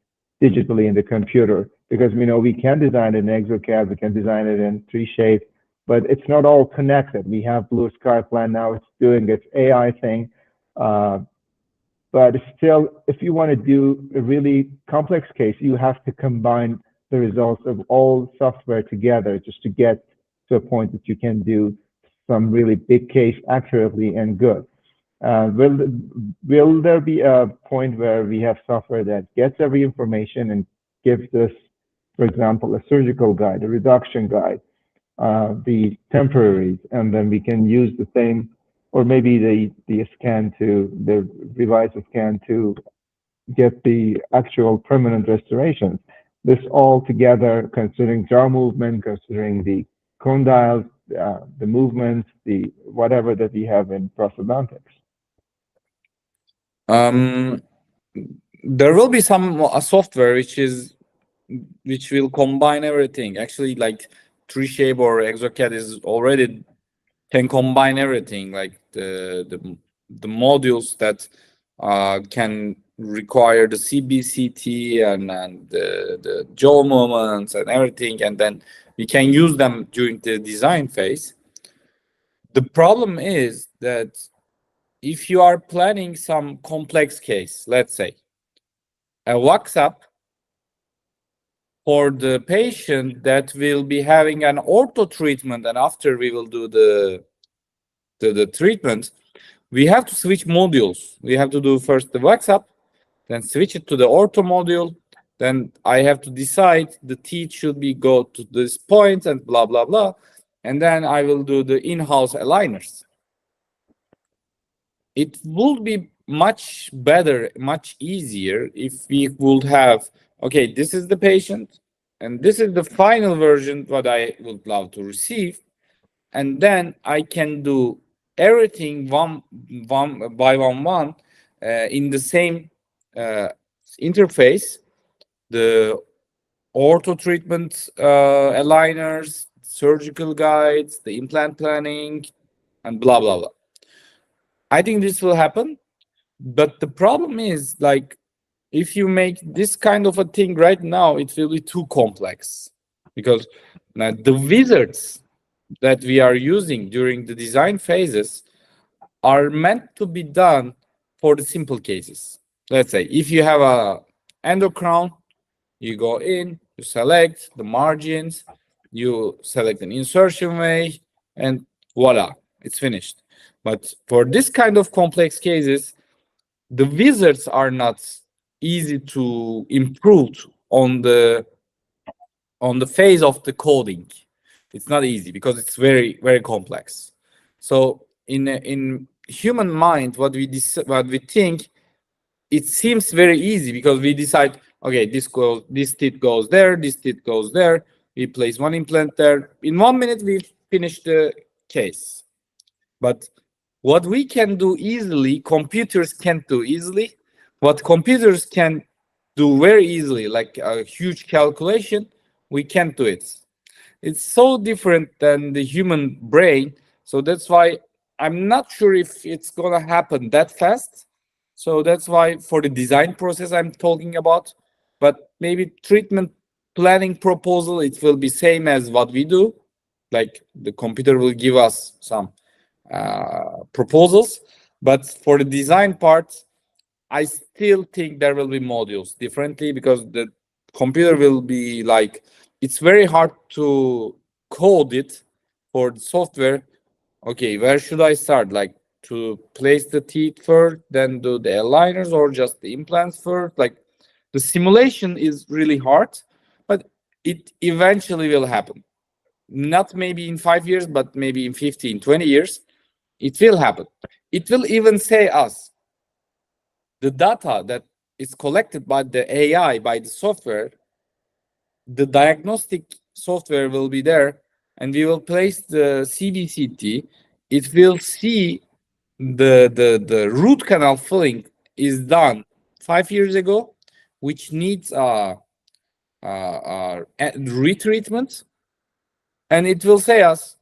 digitally in the computer? Because we know we can design it in ExoCAD, we can design it in 3Shape, but it's not all connected. We have Blue Sky Plan now, it's doing its AI thing. But still, if you want to do a really complex case, you have to combine the results of all software together just to get to a point that you can do some really big case accurately and good. Will there be a point where we have software that gets every information and gives us, for example, a surgical guide, a reduction guide, the temporaries, and then we can use the same, or maybe the revised scan to get the actual permanent restorations? This all together, considering jaw movement, considering the condyles, the movements, the whatever that we have in prosthodontics. There will be some software which will combine everything. Actually, like 3Shape or ExoCAD is already can combine everything, like the modules that can require the CBCT and the jaw movements and everything, and then we can use them during the design phase. The problem is that if you are planning some complex case, let's say a wax-up for the patient that will be having an ortho treatment, and after we will do the treatment, we have to switch modules. We have to do first the wax-up, then switch it to the ortho module. Then I have to decide the teeth should be go to this point and blah, blah, blah. and then I will do the in-house aligners. It would be much better, much easier if we would have, okay, this is the patient, and this is the final version what I would love to receive, and then I can do everything one by one in the same interface, the ortho treatment aligners, surgical guides, the implant planning, and blah blah blah. I think this will happen, but the problem is, like, if you make this kind of a thing right now, it will be too complex, because the wizards that we are using during the design phases are meant to be done for the simple cases. Let's say if you have a endocrown, you go in, you select the margins, you select an insertion way, and voila, it's finished. But for this kind of complex cases, the wizards are not easy to improve on the phase of the coding. It's not easy because it's very, very complex. So in human mind, what we think, it seems very easy because we decide, okay, this teeth goes there, this teeth goes there. We place one implant there. In 1 minute, we finish the case. But what we can do easily, computers can't do easily. What computers can do very easily, like a huge calculation, we can't do it. It's so different than the human brain. So that's why I'm not sure if it's gonna happen that fast. So that's why for the design process I'm talking about, but maybe treatment planning proposal, it will be same as what we do. Like the computer will give us some proposals, but for the design part, I still think there will be modules differently, because the computer will be like, it's very hard to code it for the software. Okay, where should I start? Like to place the teeth first, then do the aligners, or just the implants first? Like the simulation is really hard, but it eventually will happen. Not maybe in 5 years, but maybe in 15, 20 years, it will happen. It will even say us, the data that is collected by the AI, by the software, the diagnostic software will be there, and we will place the CBCT. It will see the root canal filling is done 5 years ago, which needs retreatment, and it will say us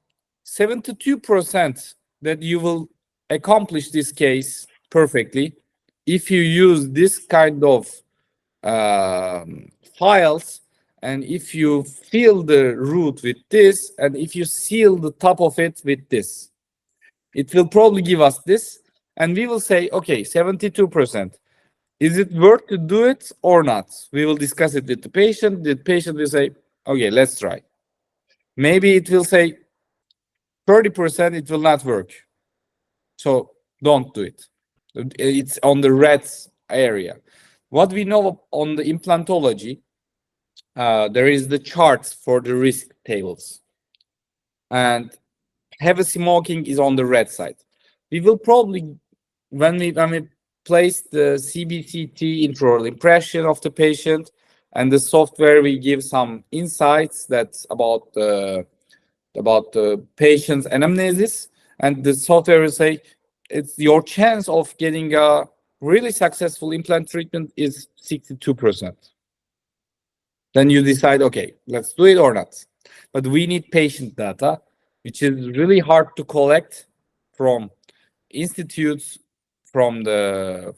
72% that you will accomplish this case perfectly if you use this kind of files, and if you fill the root with this, and if you seal the top of it with this. It will probably give us this, and we will say, okay, 72%. Is it worth to do it or not? We will discuss it with the patient. The patient will say, okay, let's try. Maybe it will say 30%, it will not work. So don't do it. It's on the red area. What we know on the implantology, there is the charts for the risk tables. And heavy smoking is on the red side. We will probably, when we place the CBCT intraoral impression of the patient, and the software, we give some insights that's about the patient's anamnesis, and the software will say, it's your chance of getting a really successful implant treatment is 62%. Then you decide, okay, let's do it or not. But we need patient data, which is really hard to collect from institutes, from the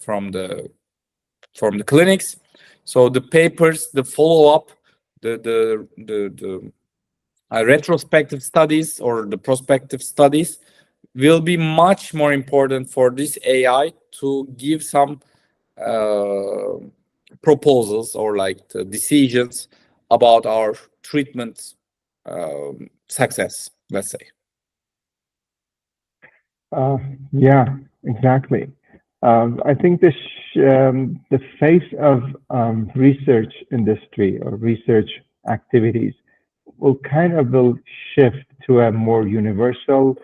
clinics. So the papers, the follow-up, the retrospective studies or the prospective studies will be much more important for this AI to give some proposals or like decisions about our treatment success, let's say. Yeah, exactly. I think the face of research industry or research activities will shift to a more universal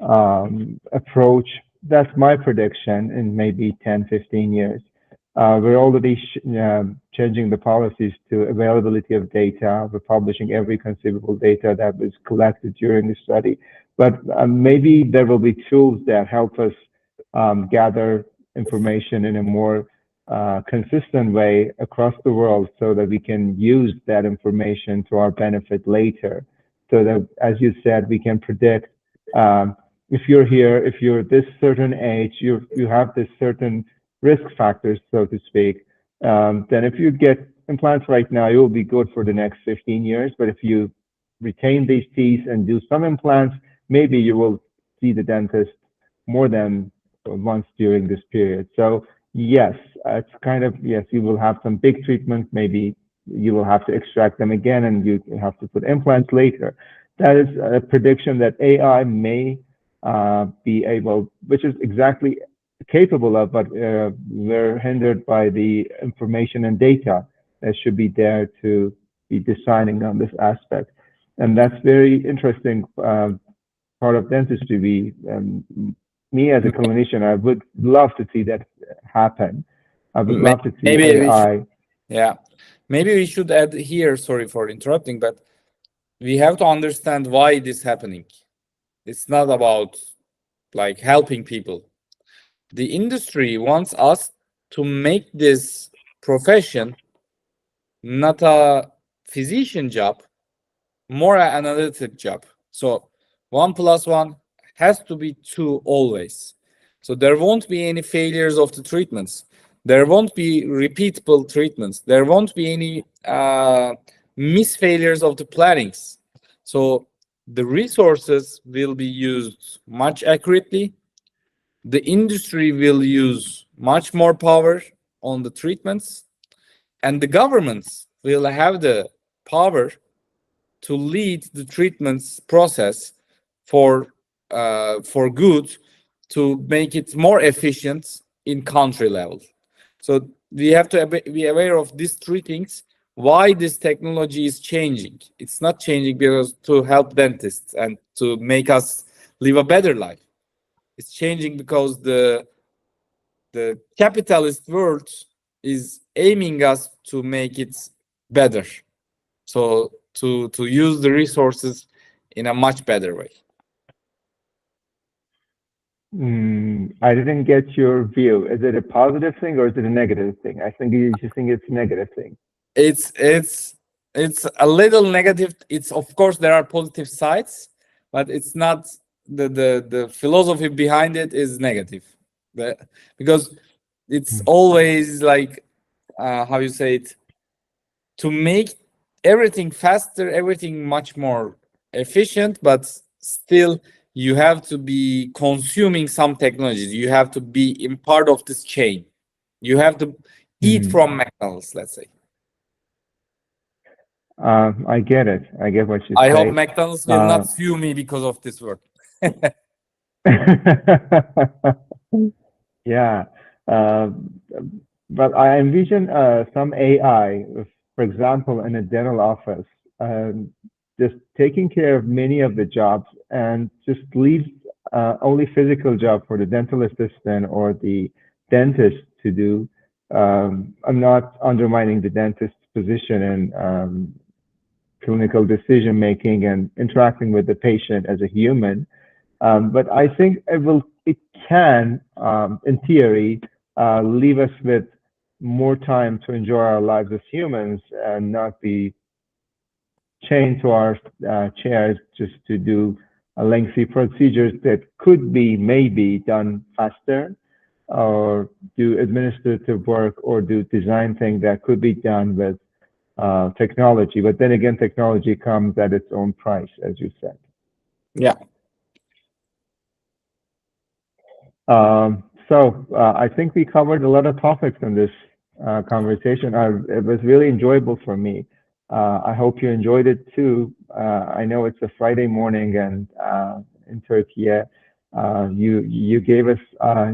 approach. That's my prediction in maybe 10, 15 years. We're already changing the policies to availability of data. We're publishing every conceivable data that was collected during the study. But maybe there will be tools that help us gather information in a more consistent way across the world so that we can use that information to our benefit later. So that, as you said, we can predict if you're here, if you're this certain age, you have this certain risk factors, so to speak, then if you get implants right now, you'll be good for the next 15 years. But if you retain these teeth and do some implants, maybe you will see the dentist more than once during this period. So yes, it's kind of, yes, you will have some big treatments. Maybe you will have to extract them again and you have to put implants later. That is a prediction that AI may be able, which is exactly capable of, but we're hindered by the information and data that should be there to be deciding on this aspect. And that's very interesting part of dentistry. Me as a clinician, I would love to see that happen. I would love to see AI. Yeah, maybe we should add here, sorry for interrupting, but we have to understand why this is happening. It's not about like helping people. The industry wants us to make this profession not a physician job, more an analytic job. So 1 + 1 has to be 2 always. So there won't be any failures of the treatments. There won't be repeatable treatments. There won't be any misfailures of the plannings. So the resources will be used much accurately. The industry will use much more power on the treatments, and the governments will have the power to lead the treatments process for good, to make it more efficient in country level. So we have to be aware of these 3 things, why this technology is changing. It's not changing because to help dentists and to make us live a better life. It's changing because the capitalist world is aiming us to make it better. So to use the resources in a much better way. I didn't get your view. Is it a positive thing or is it a negative thing? I think you just think it's a negative thing. It's a little negative. It's, of course, there are positive sides, but it's not the philosophy behind it is negative. Because it's always like how you say it, to make everything faster, everything much more efficient, but still you have to be consuming some technologies. You have to be in part of this chain. You have to eat from McDonald's, let's say. I get it. I get what you say. I hope McDonald's will not sue me because of this word. Yeah. But I envision some AI, for example, in a dental office, just taking care of many of the jobs and just leaves only physical job for the dental assistant or the dentist to do. I'm not undermining the dentist's position in clinical decision making and interacting with the patient as a human, but I think it can, in theory, leave us with more time to enjoy our lives as humans and not be chained to our chairs just to do lengthy procedures that could be maybe done faster, or do administrative work or do design things that could be done with technology. But then again, technology comes at its own price, as you said. Yeah. So I think we covered a lot of topics in this conversation. It was really enjoyable for me. I hope you enjoyed it too. I know it's a Friday morning, and in Turkey, you gave us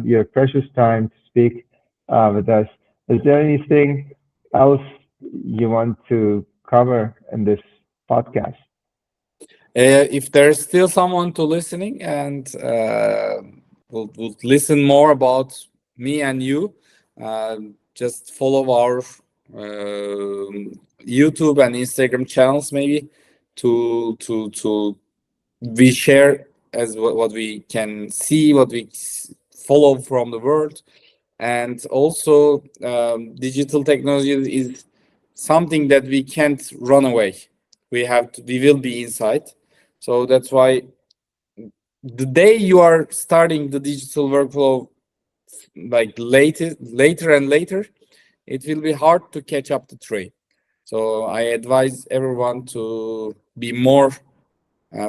your precious time to speak with us. Is there anything else you want to cover in this podcast? If there's still someone to listening and will listen more about me and you, just follow our YouTube and Instagram channels maybe to we share as what we can see, what we follow from the world. And also digital technology is something that we can't run away. We will be inside. So that's why the day you are starting the digital workflow, like later and later, it will be hard to catch up the train. So I advise everyone to be more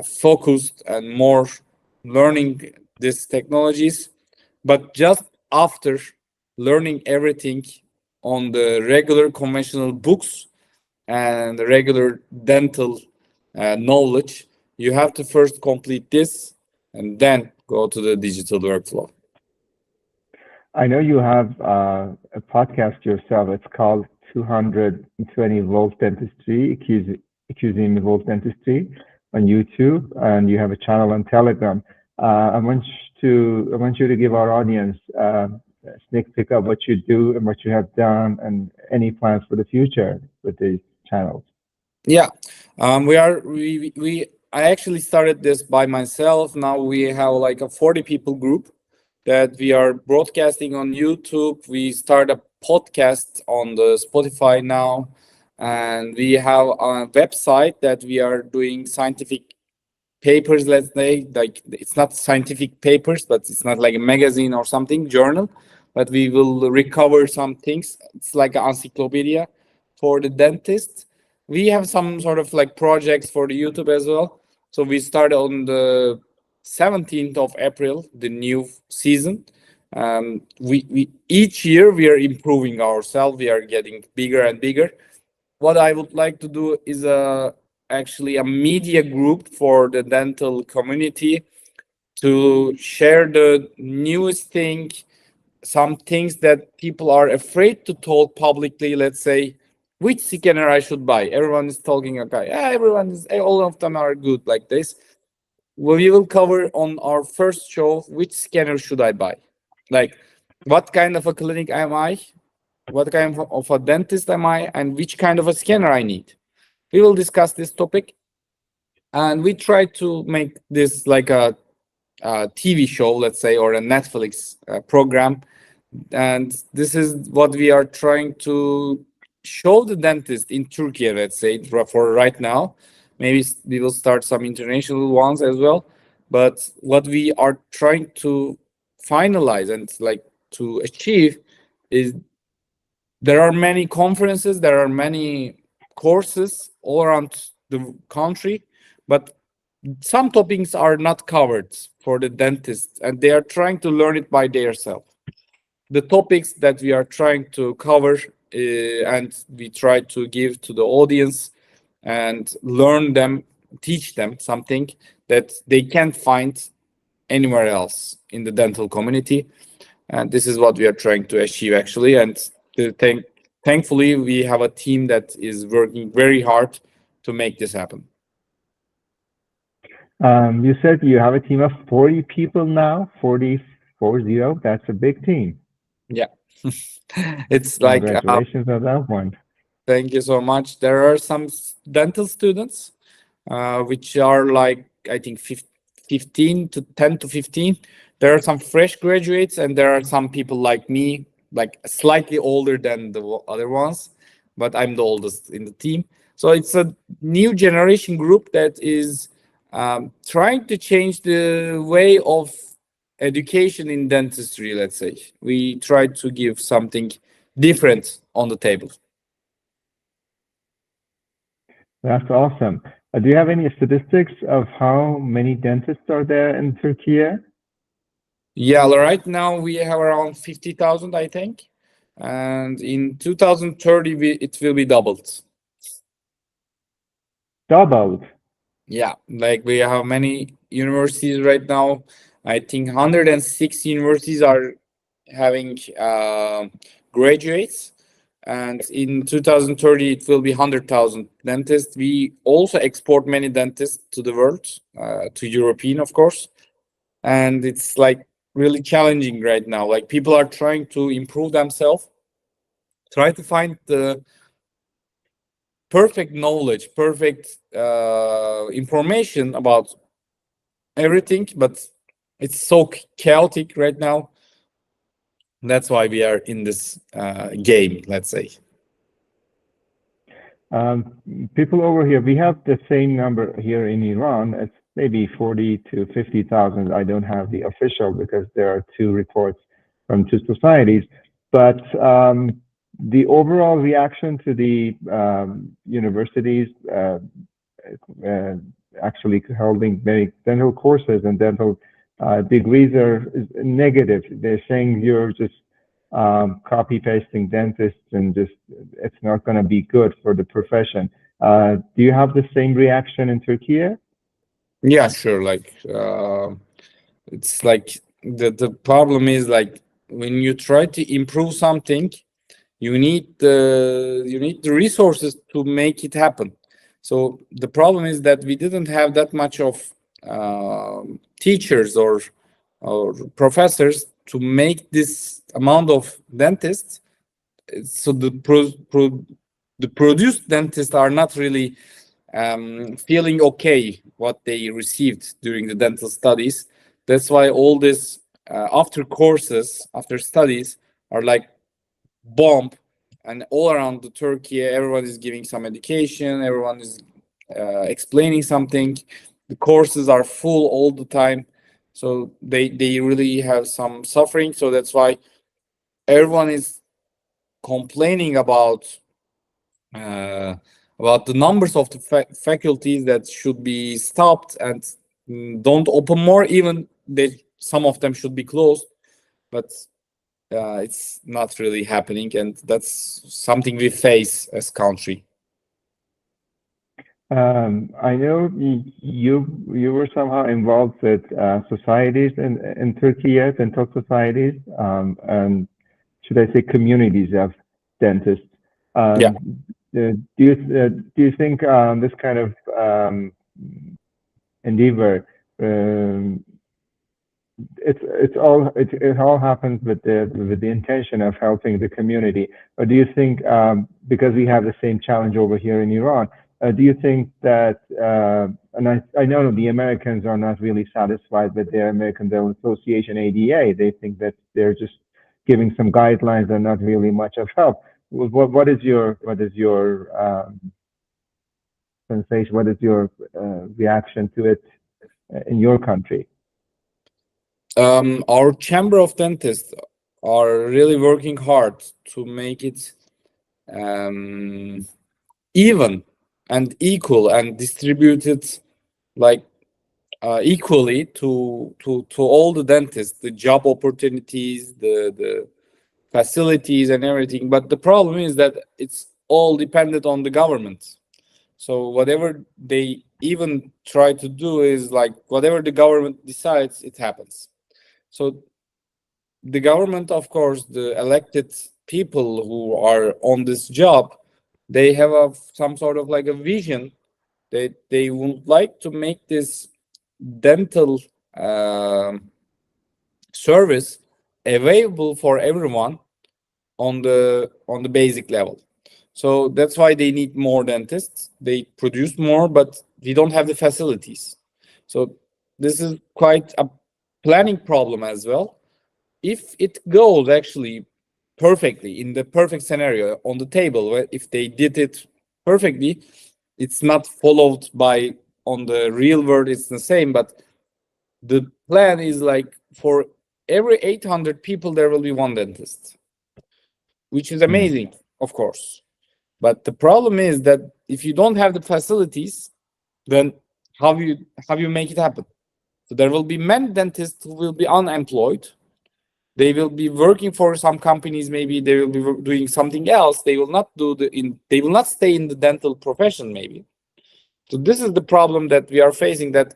focused and more learning these technologies, but just after learning everything on the regular conventional books and the regular dental knowledge, you have to first complete this and then go to the digital workflow. I know you have a podcast yourself. It's called 220 Volt Dentistry, accusing Volt Dentistry on YouTube, and you have a channel on Telegram. I want you to give our audience a sneak peek of what you do and what you have done, and any plans for the future with these channels. Yeah, I actually started this by myself. Now we have like a 40 people group that we are broadcasting on YouTube. We start a podcast on the Spotify now, and we have a website that we are doing scientific papers, let's say. Like, it's not scientific papers, but it's not like a magazine or something, journal, but we will recover some things. It's like an encyclopedia for the dentist. We have some sort of like projects for the YouTube as well. So we started on the 17th of April, the new season. We each year we are improving ourselves. We are getting bigger and bigger. What I would like to do is actually a media group for the dental community to share the newest thing, some things that people are afraid to talk publicly. Let's say, which scanner I should buy. Everyone is talking, okay, all of them are good like this. Well, we will cover on our first show, which scanner should I buy? Like, what kind of a clinic am I? What kind of a dentist am I? And which kind of a scanner I need? We will discuss this topic. And we try to make this like a TV show, let's say, or a Netflix program. And this is what we are trying to show the dentist in Turkey, let's say, for right now. Maybe we will start some international ones as well. But what we are trying to finalize and like to achieve is there are many conferences, there are many courses all around the country, but some topics are not covered for the dentists, and they are trying to learn it by themselves. The topics that we are trying to cover and we try to give to the audience and learn them, teach them something that they can't find anywhere else in the dental community. And this is what we are trying to achieve, actually. And thankfully, we have a team that is working very hard to make this happen. You said you have a team of 40 people now, 40. That's a big team. Yeah. It's like congratulations on that one. Thank you so much. There are some dental students, which are like, I think 15 to 10 to 15. There are some fresh graduates, and there are some people like me, like slightly older than the other ones, but I'm the oldest in the team. So it's a new generation group that is trying to change the way of education in dentistry, let's say. We try to give something different on the table. That's awesome. Do you have any statistics of how many dentists are there in Turkey? Yeah, right now we have around 50,000, I think. And in 2030, it will be doubled. Doubled? Yeah, like we have many universities right now. I think 106 universities are having graduates. and in 2030 it will be 100,000 dentists. We also export many dentists to the world, to European, of course, and it's like really challenging right now. Like, people are trying to improve themselves, try to find the perfect knowledge, perfect information about everything, but it's so chaotic right now. That's why we are in this game, let's say. People over here, we have the same number here in Iran. It's maybe 40 to 50,000. I don't have the official because there are two reports from two societies. But the overall reaction to the universities actually holding many dental courses and dental degrees is negative. They're saying you're just copy pasting dentists and just it's not going to be good for the profession. Do you have the same reaction in Turkey? Yeah, sure. Like, it's like the problem is, like, when you try to improve something, you need the resources to make it happen. So the problem is that we didn't have that much of teachers or professors to make this amount of dentists. So the produced dentists are not really feeling okay what they received during the dental studies. That's why all this after courses, after studies are like bomb, and all around the Turkey, everyone is giving some education, everyone is explaining something. The courses are full all the time, so they really have some suffering. So that's why everyone is complaining about the numbers of the faculties that should be stopped and don't open more. Even some of them should be closed, but it's not really happening, and that's something we face as country. I know you were somehow involved with societies in Turkey, dental societies, and should I say communities of dentists. Yeah. Do you think this kind of endeavor it all happens with the intention of helping the community, or do you think because we have the same challenge over here in Iran, do you think that and I know the Americans are not really satisfied with their American Dental Association ADA. They think that they're just giving some guidelines and not really much of help. What is your sensation? What is your reaction to it in your country? Our Chamber of Dentists are really working hard to make it even and equal and distributed like equally to all the dentists, the job opportunities, the facilities and everything. But the problem is that it's all dependent on the government. So whatever they even try to do is like whatever the government decides, it happens. So the government, of course, the elected people who are on this job, they have some sort of like a vision that they would like to make this dental service available for everyone on the basic level. So that's why they need more dentists. They produce more, but we don't have the facilities. So this is quite a planning problem as well. If it goes actually perfectly in the perfect scenario on the table, if they did it perfectly, it's not followed by on the real world, it's the same, but the plan is like for every 800 people, there will be one dentist, which is amazing, of course. But the problem is that if you don't have the facilities, then how you make it happen? So there will be many dentists who will be unemployed. They will be working for some companies. Maybe they will be doing something else. They will not they will not stay in the dental profession. Maybe. So this is the problem that we are facing. That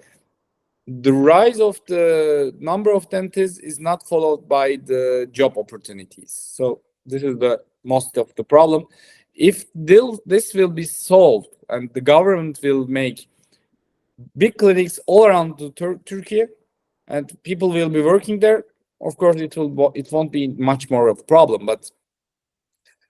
the rise of the number of dentists is not followed by the job opportunities. So this is the most of the problem. If this will be solved and the government will make big clinics all around Turkey and people will be working there, of course it won't be much more of a problem, but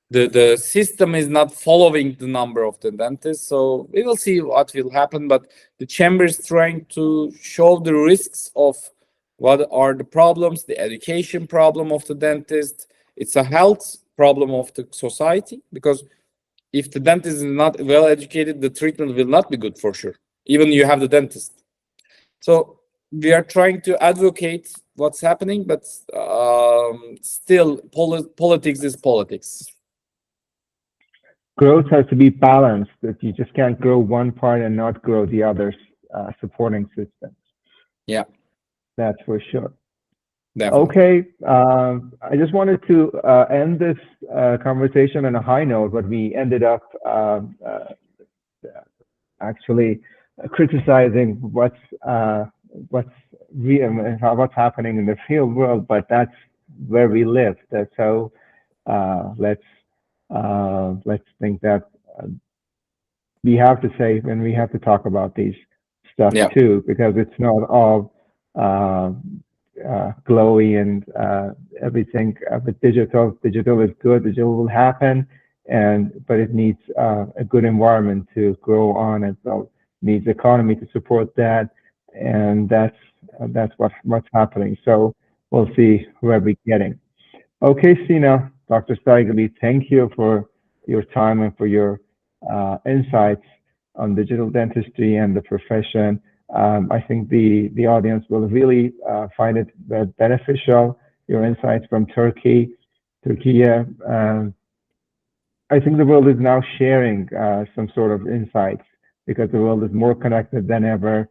the system is not following the number of the dentists, so we will see what will happen. But the chamber is trying to show the risks of what are the problems, the education problem of the dentist. It's a health problem of the society, because if the dentist is not well educated, the treatment will not be good for sure, even you have the dentist. So we are trying to advocate what's happening, but still politics is politics. Growth has to be balanced. That you just can't grow one part and not grow the others supporting systems. Yeah, that's for sure. Definitely. Okay, I just wanted to end this conversation on a high note, but we ended up actually criticizing what's real, what's happening in the real world, but that's where we live. So let's think that we have to say, and we have to talk about these stuff too, because it's not all glowy and everything. But digital is good. Digital will happen, but it needs a good environment to grow on, and so needs economy to support that, and that's what's happening. So we'll see where we're getting. Okay, Sina, Dr. Saygılı, thank you for your time and for your insights on digital dentistry and the profession. I think the audience will really find it beneficial, your insights from Turkey. I think the world is now sharing some sort of insights, because the world is more connected than ever.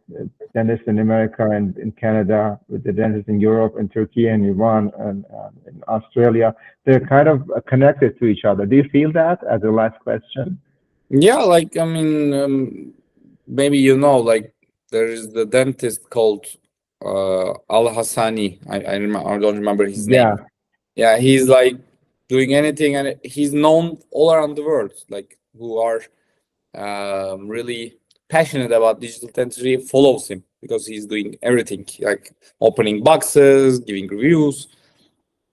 Dentists in America and in Canada, with the dentists in Europe and Turkey and Iran and in Australia, they're kind of connected to each other. Do you feel that, as a last question? Yeah, like, I mean, maybe like there is the dentist called Al Hassani. I don't remember his name. Yeah, he's like doing anything, and he's known all around the world, like who are really passionate about digital dentistry follows him, because he's doing everything, like opening boxes, giving reviews.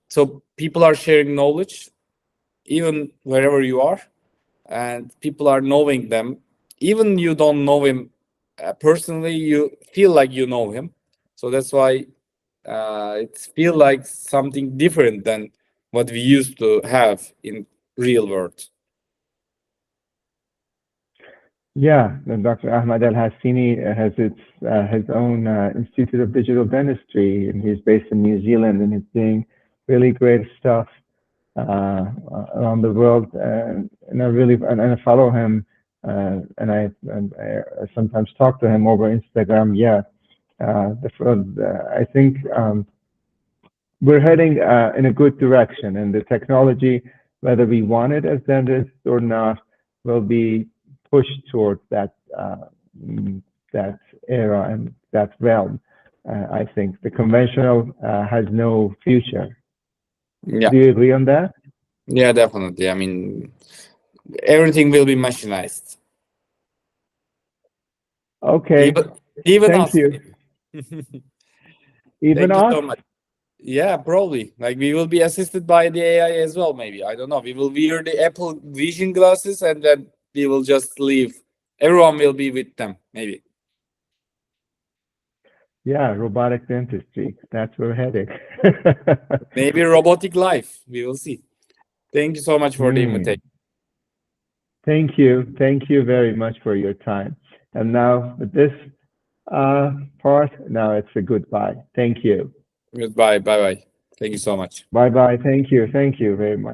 So people are sharing knowledge even wherever you are, and people are knowing them. Even you don't know him personally, you feel like you know him. So that's why it feels like something different than what we used to have in real world. Yeah, and Dr. Ahmed Al Hassini has his own Institute of Digital Dentistry, and he's based in New Zealand, and he's doing really great stuff around the world. And I follow him, and I sometimes talk to him over Instagram. Yeah, I think we're heading in a good direction, and the technology, whether we want it as dentists or not, will be pushed towards that era and that realm. I think the conventional has no future. Yeah. Do you agree on that? Yeah, definitely. I mean, everything will be machinized. Okay. Even Thank us. you. Even Thank us? you so much. Yeah, probably. Like, we will be assisted by the AI as well, maybe. I don't know. We will wear the Apple Vision glasses, and then we will just leave. Everyone will be with them, maybe. Yeah, robotic dentistry. That's where we're heading. Maybe robotic life. We will see. Thank you so much for the invitation. Thank you. Thank you very much for your time. And now with this part, now it's a goodbye. Thank you. Goodbye. Bye-bye. Thank you so much. Bye-bye. Thank you. Thank you very much.